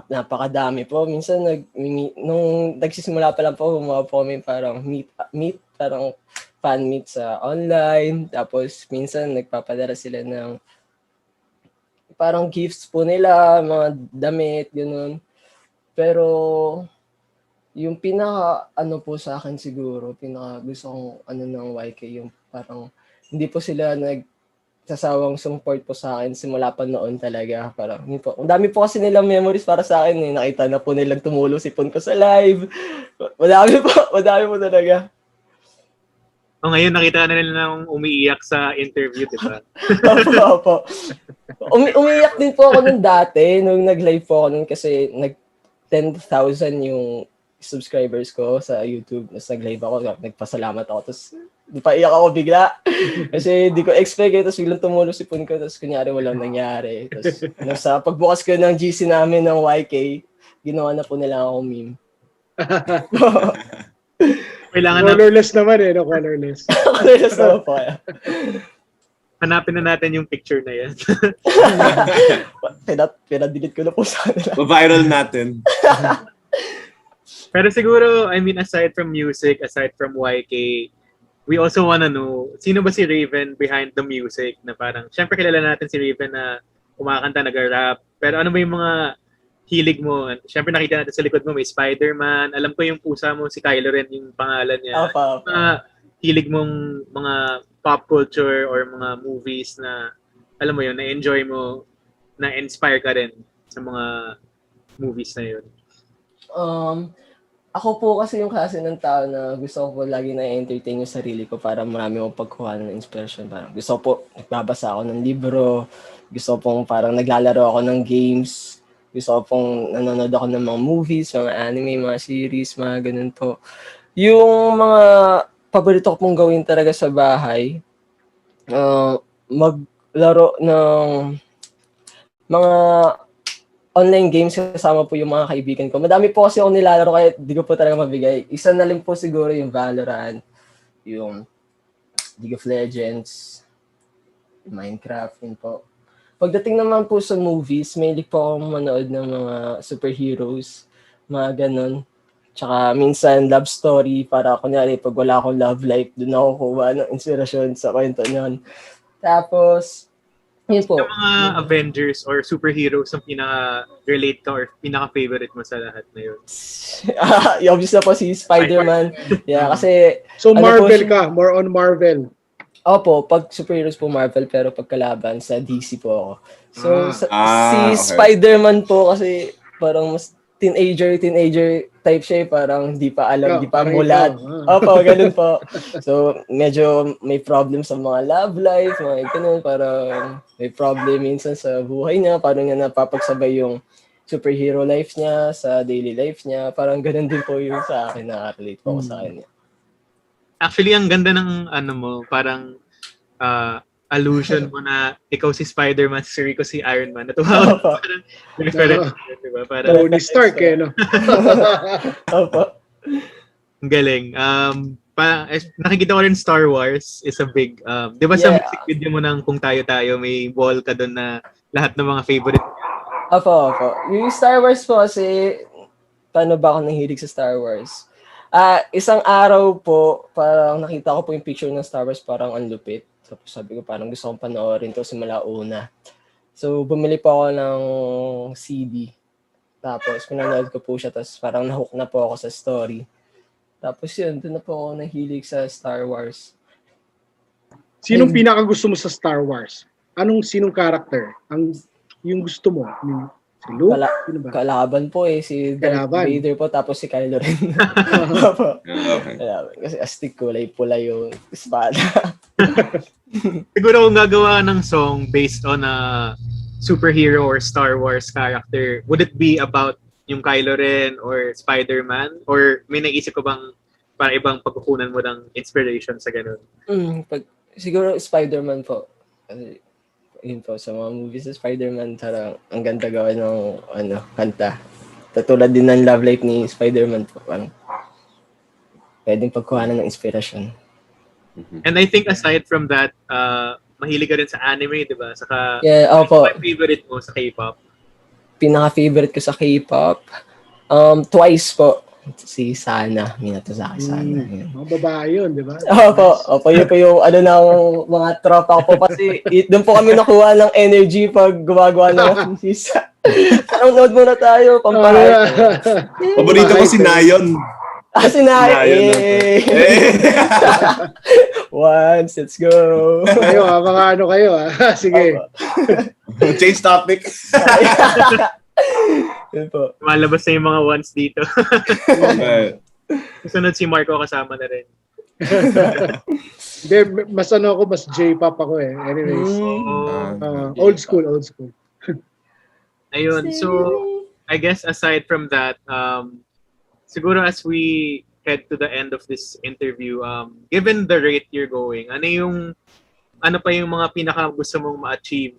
Napakadami po. Minsan, nung nagsisimula pa lang po, gumawa po kami parang meet, parang fan meet sa online. Tapos, minsan, nagpapadala sila ng parang gifts po nila, mga damit, gano'n. Pero, yung po sa akin siguro, gusto kong ng YK, yung parang hindi po sila nagsasawang support po sa akin simula pa noon talaga. Parang po. Ang dami po kasi nilang memories para sa akin. Nakita na po nilang tumulong sipon ko sa live. Madami po talaga. Ngayon nakita na nila nang umiiyak sa interview, di ba? Opo. Umiiyak din po ako nung dati, nung nag-live po ako nun kasi 10,000 yung subscribers ko sa YouTube. Tapos nag-live ako, nagpasalamat ako. Tapos paiyak ako bigla. Kasi di ko expect tapos biglang tumulong si Pun ko. Tapos kunyari walang nangyari. Tapos sa pagbukas ko ng GC namin ng YK, ginawa na po nila akong meme. Colorless naman no? Colorless. Colorless naman po kaya. Hanapin na natin yung picture na yan. Pinadelete ko na po sa kanila. Viral natin. Pero siguro, aside from music, aside from YK, we also wanna know, sino ba si Raven behind the music? Na parang, syempre kilala natin si Raven na kumakanta, nag-rap. Pero ano ba yung mga hilig mo? Syempre nakita natin sa likod mo, may Spider-Man. Alam ko yung pusa mo, si Kylo rin yung pangalan niya. Mga hilig mong mga pop culture or mga movies na, alam mo yun, na-enjoy mo, na-inspire ka rin sa mga movies na yun. Ako po kasi yung klase ng tao na gusto ko po lagi na-entertain yung sarili ko para marami akong pagkuha ng inspiration. Parang gusto ko po, nagbabasa ako ng libro, gusto ko pong parang naglalaro ako ng games, gusto ko pong nanonood ako ng mga movies, mga anime, mga series, mga ganun po. Yung mga paborito ko pong gawin talaga sa bahay, maglaro ng mga online games kasama po yung mga kaibigan ko. Madami po kasi ako nilalaro kaya di ko po talaga mabigay. Isa na lang po siguro yung Valorant, yung League of Legends, Minecraft, yun po. Pagdating naman po sa movies, mahilig po akong manood ng mga superheroes, mga ganun. Tsaka minsan love story para kunyari pag wala akong love life, doon ako kuha ng inspirasyon sa kwento niyon. Tapos, yun po. Yung mga Avengers or superheroes ang pinaka-relate ka or pinaka-favorite mo sa lahat na yun? Obvious na po si Spider-Man. Yeah, kasi... So Marvel ka, more on Marvel. Opo, pag superheroes po Marvel, pero pagkalaban sa DC po ako. So, okay. Spider-Man po kasi parang mas teenager type siya, parang di pa alam, di pa mulat. Opo, ganun po. So, medyo may problem sa mga love life, mga ganun, parang may problem minsan sa buhay niya, parang niya napapagsabay yung superhero life niya sa daily life niya. Parang ganun din po yung sa akin, na-relate po ako sa kanya. Actually, ang ganda ng ano mo, parang allusion mo na ikaw si Spider-Man, si Rico si Iron Man. Natuwa ako. Parang reference, diba? Parang, Tony Stark no? Opo. ang galing. Nakikita ko rin Star Wars is a big, di ba sa Yeah. music video mo ng Kung Tayo Tayo, may wall ka doon na lahat ng mga favorite. Opo. Yung Star Wars po kasi, paano ba ako nahilig sa Star Wars? Isang araw po, parang nakita ko po yung picture ng Star Wars, parang ang lupit. Tapos sabi ko, parang gusto kong panoorin to simula una. So, bumili po ako ng CD. Tapos, pinanood ko po siya. Tapos, parang nahook na po ako sa story. Tapos yun, doon na po ako nahilig sa Star Wars. Sinong pinaka gusto mo sa Star Wars? Sinong character? Yung gusto mo? Si Luke? Sino ba? Kalaban po si Darth Vader po, tapos si Kylo Ren. Okay. Kalaban. Kasi astig kulay pula yung espada. Siguro kung gagawa ng song based on a superhero or Star Wars character, would it be about yung Kylo Ren or Spider-Man? Or may naisip ko bang para ibang pagkukunan mo ng inspiration sa ganun? Siguro Spider-Man po. Kasi yun po, sa mga movies sa Spider-Man, parang ang ganda gawa ng kanta. Tatulad din ng Love Life ni Spider-Man po. Parang pwedeng pagkuhanan ng inspiration. And I think aside from that, mahilig ka rin sa anime, di ba? Saka, opo. Ano favorite mo sa K-pop? Pinaka-favorite ko sa K-pop, Twice po. Si Sana, Minato-saki Sana. Mga babae yun, di ba? Opo, yun po yung ng mga tropa ko po kasi doon po kami nakuha ng energy pag gumagawa ng sisa. Parang nood muna tayo, pampahay. Paborito ko si Nayon. Si Nayon. Once, let's go. Kayo mga ano kayo Sige. Change topic. Yun po. Malabas na yung mga ones dito. Okay. Sunod si Marco kasama na rin. Hindi, mas J-pop ako Anyways. Old school. Ayun, so I guess aside from that, siguro as we head to the end of this interview, given the rate you're going, ano pa yung mga pinaka gusto mong ma-achieve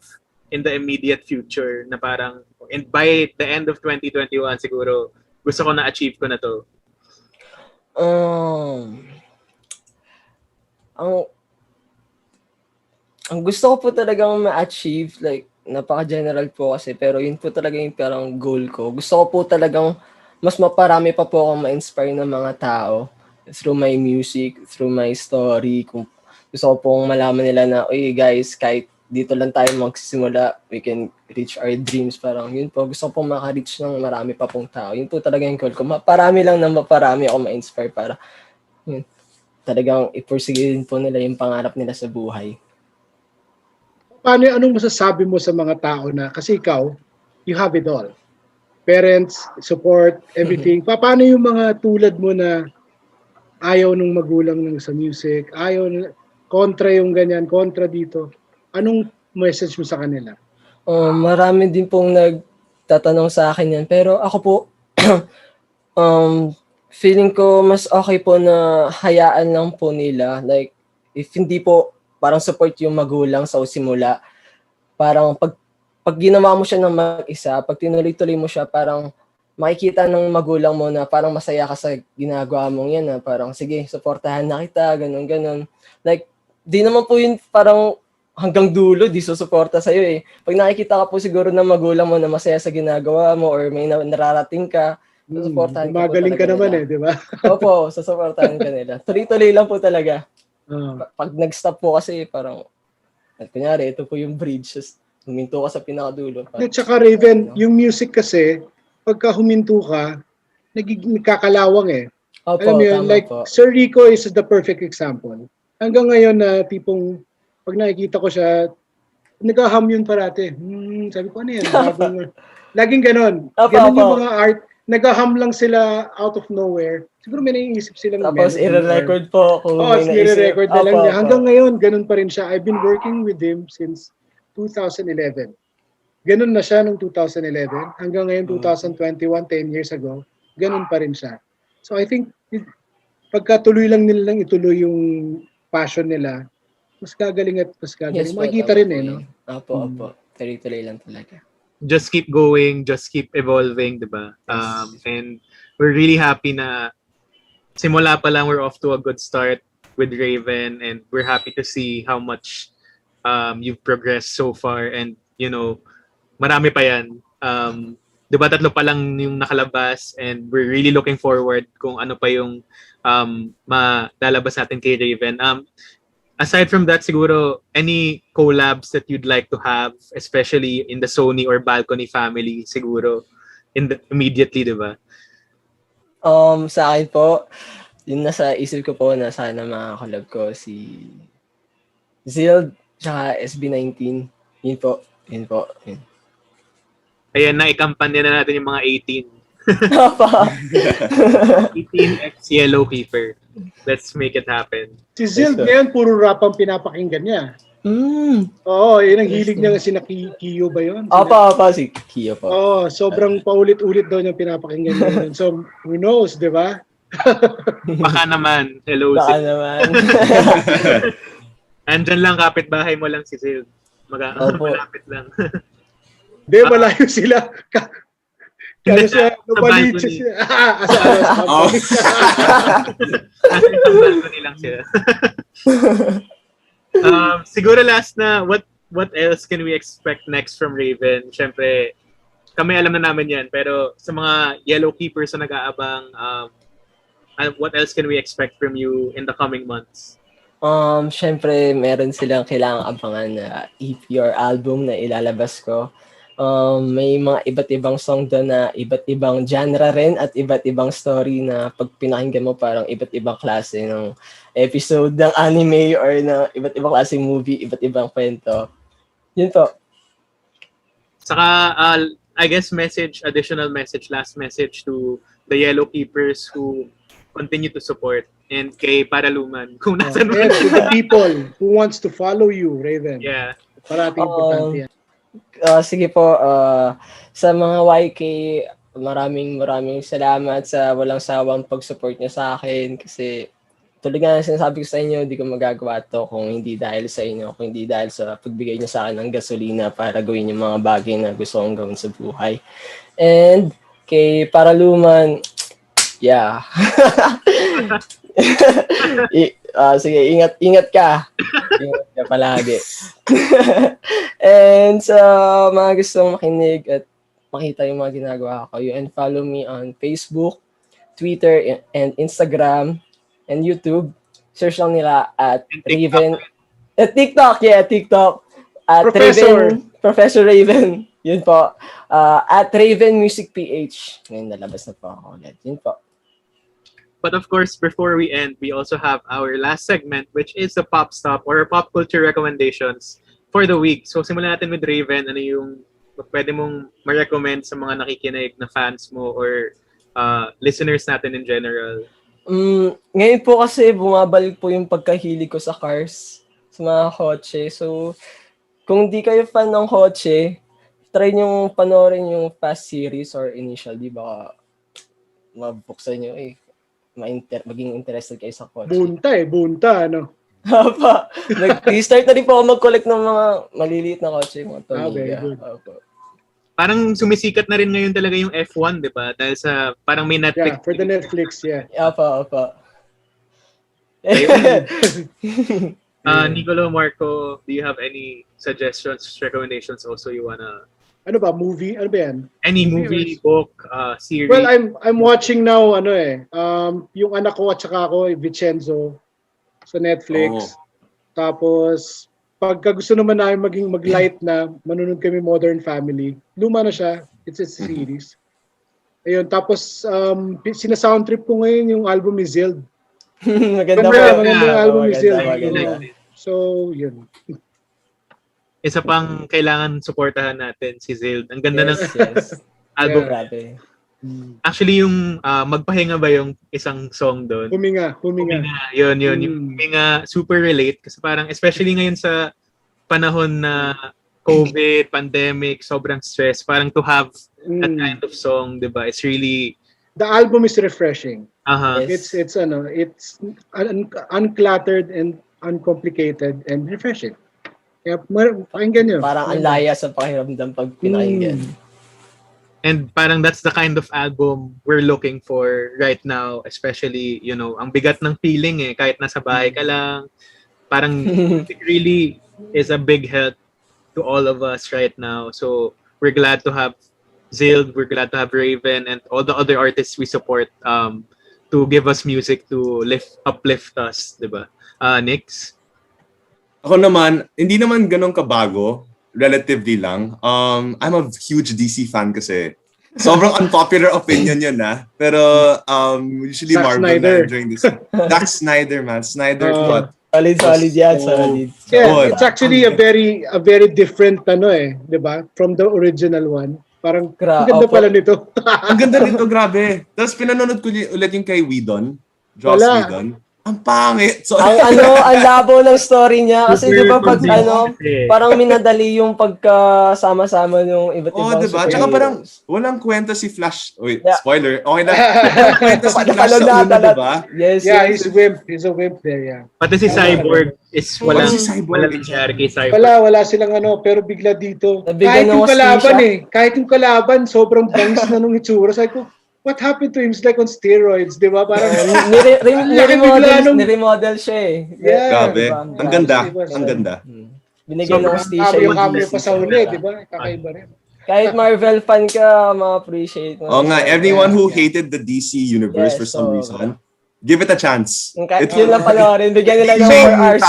in the immediate future na parang, and by the end of 2021 siguro, gusto ko na-achieve ko na to? Ang gusto ko po talagang ma-achieve, like, napaka-general po kasi, pero yun po talaga yung parang goal ko. Gusto ko po talagang mas maparami pa po akong ma-inspire ng mga tao through my music, through my story. Kung gusto ko pong malaman nila na, oy guys, kahit dito lang tayo magsisimula, we can reach our dreams. Parang yun po, gusto ko pong maka-reach ng marami pa pong tao. Yun po talaga yung goal ko. Maparami lang na maparami ako ma-inspire para yun, talagang ipursigin po nila yung pangarap nila sa buhay. Anong masasabi mo sa mga tao na, kasi ikaw, you have it all. Parents, support, everything. Paano yung mga tulad mo na ayaw nung magulang ng sa music, kontra yung ganyan, kontra dito? Anong message mo sa kanila? Marami din pong nagtatanong sa akin yan. Pero ako po, feeling ko mas okay po na hayaan lang po nila. Like, if hindi po parang support yung magulang sa simula, parang pag ginawa mo siya ng mag-isa, pag tinuloy-tuloy mo siya, parang makikita ng magulang mo na parang masaya ka sa ginagawa mong yan. Parang, sige, supportahan na kita, ganun. Like, di naman po yun parang hanggang dulo, di susuporta sa'yo eh. Pag nakikita ka po siguro ng magulang mo na masaya sa ginagawa mo or may nararating ka, susuportahan ka po magaling ka naman nila. di ba? Opo, susuportahan ka nila. Tuloy-tuloy lang po talaga. Pag nag-stop po kasi parang, kunyari, ito po yung bridge, huminto ka sa pinakadulo. At saka Raven, yung music kasi, pagka huminto ka, nagkakalawang eh. Opo, alam mo yun, like po. Sir Rico is the perfect example. Hanggang ngayon na tipong, pag nakikita ko siya, nag-hum yun parate. Sabi ko, ano yan? Laging ganon. Ganon yung mga art. Nag-hum lang sila out of nowhere. Siguro may naiisip silang tapos i-record po kung may naisip. i-record na lang niya. Hanggang ngayon, ganon pa rin siya. I've been working with him since 2011. Ganon na siya nung 2011. Hanggang ngayon, 2021, 10 years ago, ganon pa rin siya. So I think pagka tuloy lang nila ituloy yung passion nila, mas gagaling at mas gagaling. Yes po, Makikita tama rin po eh, yun. no? Opo. Tuloy-tuloy lang talaga. Just keep going, just keep evolving, di ba? And we're really happy na simula pa lang, we're off to a good start with Raven, and we're happy to see how much you've progressed so far, and marami pa yan. Di ba 3 pa lang yung nakalabas, and we're really looking forward kung ano pa yung malalabas natin kay Raven. Aside from that, siguro, any collabs that you'd like to have, especially in the Sony or Balcony family, siguro, immediately, di ba? Sa akin po, yung nasa isip ko po na sana makakolab ko si Zild tsaka SB19. Yun po. Yun. Ayan na, ikampanya na natin yung mga 18. Opo. 18X Yellow Keeper. Let's make it happen. Si Zild ngayon, puro rap ang pinapakinggan niya. Oo, yun ang hilig niya kasi na Kiyo ba yun? Opo, si Kiyo po. Oo, sobrang paulit-ulit daw niyang pinapakinggan niya yun. So, who knows, di ba? Baka naman. Hello, Baka Sil. naman. Andyan lang, kapit-bahay mo lang si Sil. Malapit lang. Hindi, malayo sila. Kaya siya, nabalit siya. Nasa balcony lang sila. Siguro last na, what else can we expect next from Raven? Siyempre, kami alam na namin yan, pero sa mga Yellow Keepers na nag-aabang, what else can we expect from you in the coming months? Siyempre, meron silang kailangang abangan na EP or album na ilalabas ko. May mga iba't ibang song doon na iba't ibang genre rin at iba't ibang story na pag pinakinggan mo parang iba't ibang klase ng episode ng anime or na iba't ibang klase movie, iba't ibang kwento. Yun po. Saka, I guess additional message, last message to the Yellow Keepers who continue to support, and kay Paraluman. Kung nasa to the people who wants to follow you, Raven. Yeah. Parating importante yan. Sige po, sa mga YK, maraming salamat sa walang sawang pag-support niyo sa akin kasi tulad nga sinasabi ko sa inyo, hindi ko magagawa to kung hindi dahil sa inyo, kung hindi dahil sa pagbigay niyo sa akin ng gasolina para gawin yung mga bagay na gusto kong gawin sa buhay. And kay Paraluman, yeah. Sige, ingat ka. Ingat ka palagi. And sa mga gustong makinig at makita yung mga ginagawa ko, you can follow me on Facebook, Twitter, and Instagram, and YouTube. Search lang nila at Raven. At TikTok. At Professor Raven. Yun po. At Raven Music PH. Ngayon nalabas na po ako ulit. Yun po. But of course, before we end, we also have our last segment, which is the Pop Stop or pop culture recommendations for the week. So simulan natin with Raven. Ano yung pwede mong ma-recommend sa mga nakikinig na fans mo or listeners natin in general? Ngayon po kasi bumabalik po yung pagkahilig ko sa cars, sa mga kotse. So, kung di kayo fan ng kotse, try nyo panoorin yung Fast series or Initial. Di ba mabuksan nyo maging interested kayo sa kotse. Bunta, ano? Apa, nag-start na rin po ako mag-collect ng mga maliliit na kotse, mga Tamiga. Parang sumisikat na rin ngayon talaga yung F1, di ba? Dahil sa, parang may Netflix. Yeah, for the Netflix, yeah. Apa. Niccolo, Marco, do you have any suggestions, recommendations also you wanna... Ano ba, movie? Ano ba yan? Any movie, book, series? Well, I'm watching now, yung anak ko at saka ako, Vincenzo, sa Netflix. Tapos, pagka gusto naman namin maging mag-light na, manunod kami Modern Family. Luma na siya. It's a series. Ayun, tapos, sina-sound trip ko ngayon yung album ni Zild. Maganda album ni Zild. So, yun. Isa pang kailangan suportahan natin, si Zild. Ang ganda ng album. Grabe. Actually, yung Magpahinga ba yung isang song doon? Huminga. Yun. Yung Huminga, super relate. Kasi parang, especially ngayon sa panahon na COVID, pandemic, sobrang stress. Parang to have that kind of song, di ba? It's really the album is refreshing. Yes. It's uncluttered and uncomplicated and refreshing. Kaya pakinggan nyo. Parang ang laya sa pakiramdam pag pinakinggan. And parang that's the kind of album we're looking for right now, especially, you know, ang bigat ng feeling kahit nasa bahay ka lang. Parang it really is a big help to all of us right now. So we're glad to have Zild, we're glad to have Raven, and all the other artists we support to give us music to uplift us, di ba? Nix? Ako naman, hindi naman ganun kabago. Relatively lang. I'm a huge DC fan kasi. Sobrang unpopular opinion yun pero usually Zack Marvel Snyder. na during this. Zack Snyder, man. Snyder what? Solid yan, solid. Yeah, Good. it's actually a very different 'di ba? From the original one. Parang ang ganda pala nito. Ang ganda nito, grabe. Tapos pinanonood ko ulit yung kay Whedon. Joss Wala. Whedon. Ang pangit. So, ang labo ng story niya kasi di ba pag parang minadali yung pagkasama-sama ng iba't ibang diba? Tsaka parang walang kwenta si Flash. Wait, Yeah. spoiler. Okay na. Walang kwenta si Flash sa una, diba? Yes, Yeah, yes. he's a wimp there, yeah. Pati si Cyborg is walang si Cyborg. nangyari kay Cyborg. Wala silang pero bigla dito. Nabigyan ng Kahit yung kalaban, sobrang bangs na nung itsura. Sabi ko, what happened to him? It's like on steroids, di ba? Parang, niremodel siya Yeah. Grabe. Diba? Ang ganda. Ang ganda. Binigyan ng hostisya yung cameo pa sa huli, di ba? Kakaiba rin. Kahit Marvel fan ka, ma-appreciate mo. Oo nga, everyone who hated the DC universe for some reason, give it a chance. Kahit yun lang panoorin, bigyan nila ng 4 hours.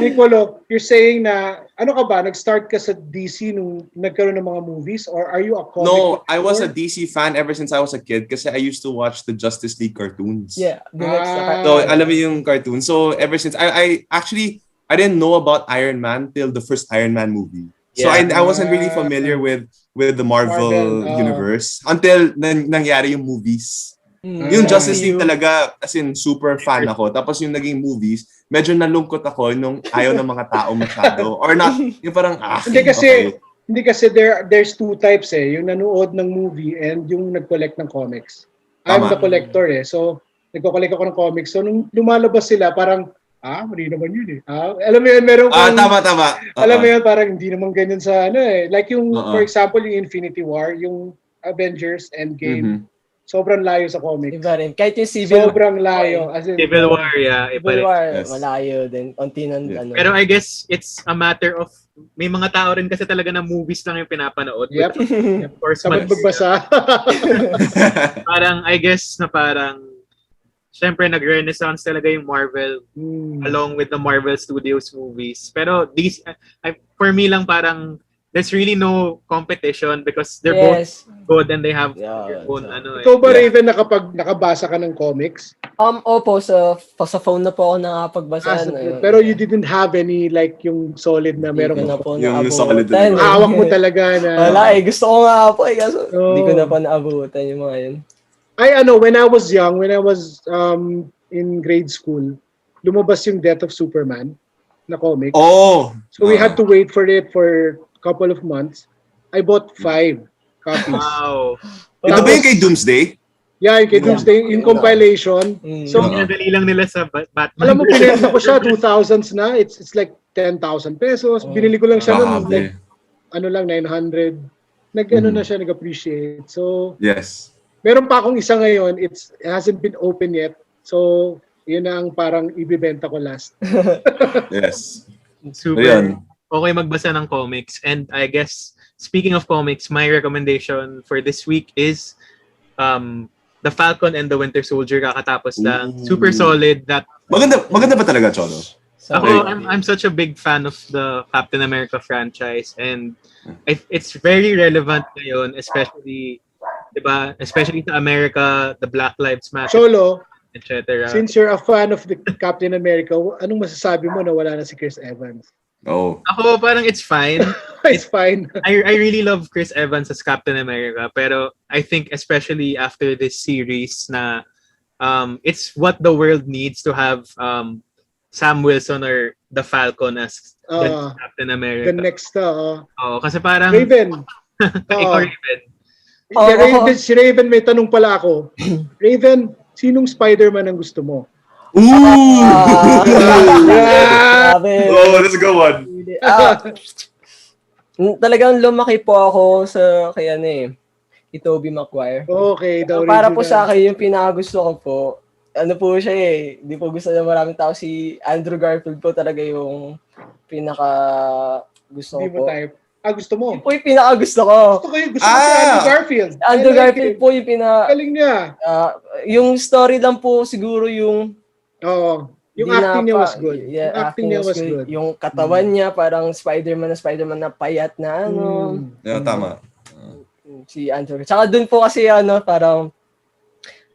Niccolo, you're saying na, nag-start ka sa DC nung nagkaroon ng mga movies? Or are you a comic No, book I was a reader? DC fan ever since I was a kid kasi I used to watch the Justice League cartoons. Yeah, the next So, alam mo yung cartoon. So, ever since, I didn't know about Iron Man till the first Iron Man movie. So, I wasn't really familiar with the Marvel universe until nangyari yung movies. Yung Justice League talaga, as in, super fan ako. Tapos yung naging movies, medyo nalungkot ako nung ayaw ng mga tao masyado. Or not, yung parang, Hindi kasi there's two types yung nanood ng movie and yung nag-collect ng comics. I'm the collector So, nagko-collect ako ng comics. So, nung lumalabas sila, parang, mali naman yun alam mo yun, meron kang... Tama. Alam mo yun, parang hindi naman ganyan sa Like yung, for example, yung Infinity War, yung Avengers Endgame, sobrang layo sa comics. Iba rin. Kahit yung sobrang layo. As in, Civil War, Civil War, malayo din. Unti nun, Pero I guess it's a matter of may mga tao rin kasi talaga na movies lang yung pinapanood. Yep. Of course, Sabag magbasa. parang I guess na parang syempre nag-renaissance talaga yung Marvel along with the Marvel Studios movies. Pero these for me lang parang there's really no competition because they're both good and they have their own Ikaw ba, Raven, nakabasa ka ng comics? Opo, sa phone na po ako nakapagbasa. Pero you didn't have any like yung solid na meron Hindi ko na po yung naabutan. solid na hawak mo talaga na... Wala gusto ko nga po kaso hindi ko na po naabutan yung mga yun. When I was young, when I was in grade school, lumabas yung Death of Superman na comic. So we had to wait for it for couple of months. I bought 5 copies. Wow. Ito ba yung kay Doomsday? Yeah, yung kay Doomsday, in compilation. So, Pinadali lang nila sa Batman. alam mo, pinenta ko siya, 2000s na. It's like 10,000 pesos. Binili ko lang siya noon, like, 900. Na siya, nag-appreciate. So, yes. Meron pa akong isa ngayon. It hasn't been open yet. So, yun ang parang ibibenta ko last. Yes. Super. Ayan. Okay magbasa ng comics. And I guess, speaking of comics, my recommendation for this week is The Falcon and the Winter Soldier. Kakatapos lang. Super solid. Maganda ba talaga, Cholo? Ako, I'm such a big fan of the Captain America franchise. And it's very relevant ngayon, especially, diba? Especially sa America, the Black Lives Matter. Cholo, etc. since you're a fan of the Captain America, anong masasabi mo na wala na si Chris Evans? Ako parang it's fine. It's fine. I really love Chris Evans as Captain America, pero I think especially after this series na it's what the world needs to have Sam Wilson or the Falcon as Captain America. The next, kasi parang Raven. Ikaw, Raven. Si Raven, may tanong pala ako. Raven, sinong Spider-Man ang gusto mo? Ooh! Grabe. Oh, that's a good one. Talagang lumaki po ako sa kay Tobey Maguire. Okay, daw Para po original. sa akin, yung pinakagusto ko po, ano po siya hindi po gusto na maraming tao, si Andrew Garfield po talaga yung pinaka gusto Hindi ko mo po. type. Gusto mo? Yun po yung pinaka gusto ko. Gusto ko si Andrew Garfield. Andrew I like Garfield him. po yung Galing niya. yung story lang po siguro yung Oo. Yung Hindi acting niya pa- was good. Yeah, Yung acting niya was good. Yung katawan niya, parang Spider-Man na payat na Yeah, tama. si Andrew. Tsaka dun po kasi parang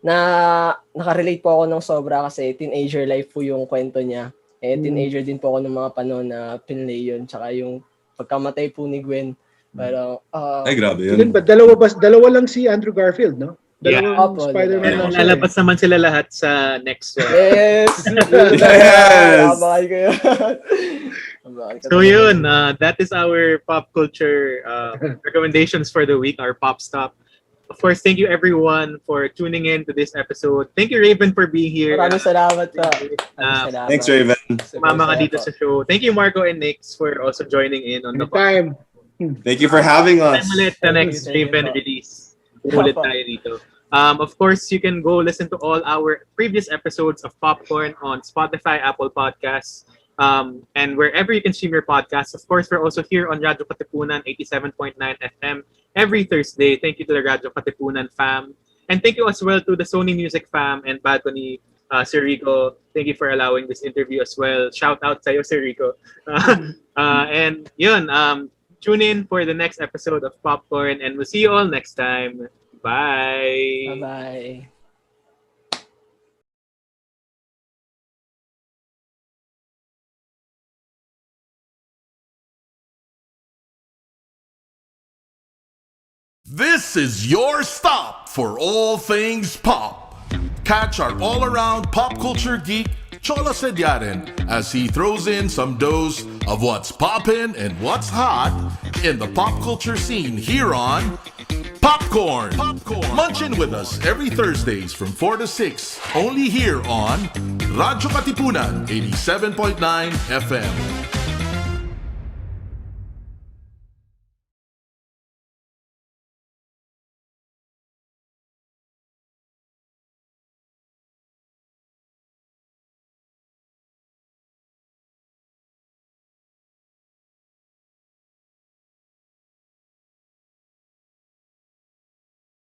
nakarelate po ako ng sobra kasi teenager life po yung kwento niya. Teenager din po ako ng mga panahon na pinlay yun. Tsaka yung pagkamatay po ni Gwen, parang Ay, grabe Ilan yun. ba? Dalawa lang si Andrew Garfield, no? Dalawang Yeah. Spider-Man Pero lang siya. lalabas naman sila lahat sa next one. yes! Yes! Abangan ko yun. So yun, that is our pop culture recommendations for the week, our pop stop. Of course, thank you everyone for tuning in to this episode. Thank you Raven for being here. Maraming salamat po. Salamat. Thanks, Raven. Mama ka dito sa show. Thank you Marco and Nix for also joining in on the Anytime. Thank you for having us. Time ulit the next Thank you, Raven thank you. release. Ulit tayo dito. Of course, you can go listen to all our previous episodes of Popcorn on Spotify, Apple Podcasts, and wherever you consume your podcasts. Of course, we're also here on Radyo Katipunan 87.9 FM every Thursday. Thank you to the Radyo Katipunan fam. And thank you as well to the Sony Music fam and Balcony, Sir Rico. Thank you for allowing this interview as well. Shout out sa'yo, Sir Rico. And yun, tune in for the next episode of Popcorn and we'll see you all next time. Bye! Bye-bye. This is your stop for all things pop. Catch our all-around pop culture geek, Cholo Sediaren, as he throws in some dose of what's poppin' and what's hot in the pop culture scene here on Popcorn. Munch in with us every Thursdays from 4 to 6, only here on Radyo Katipunan 87.9 FM.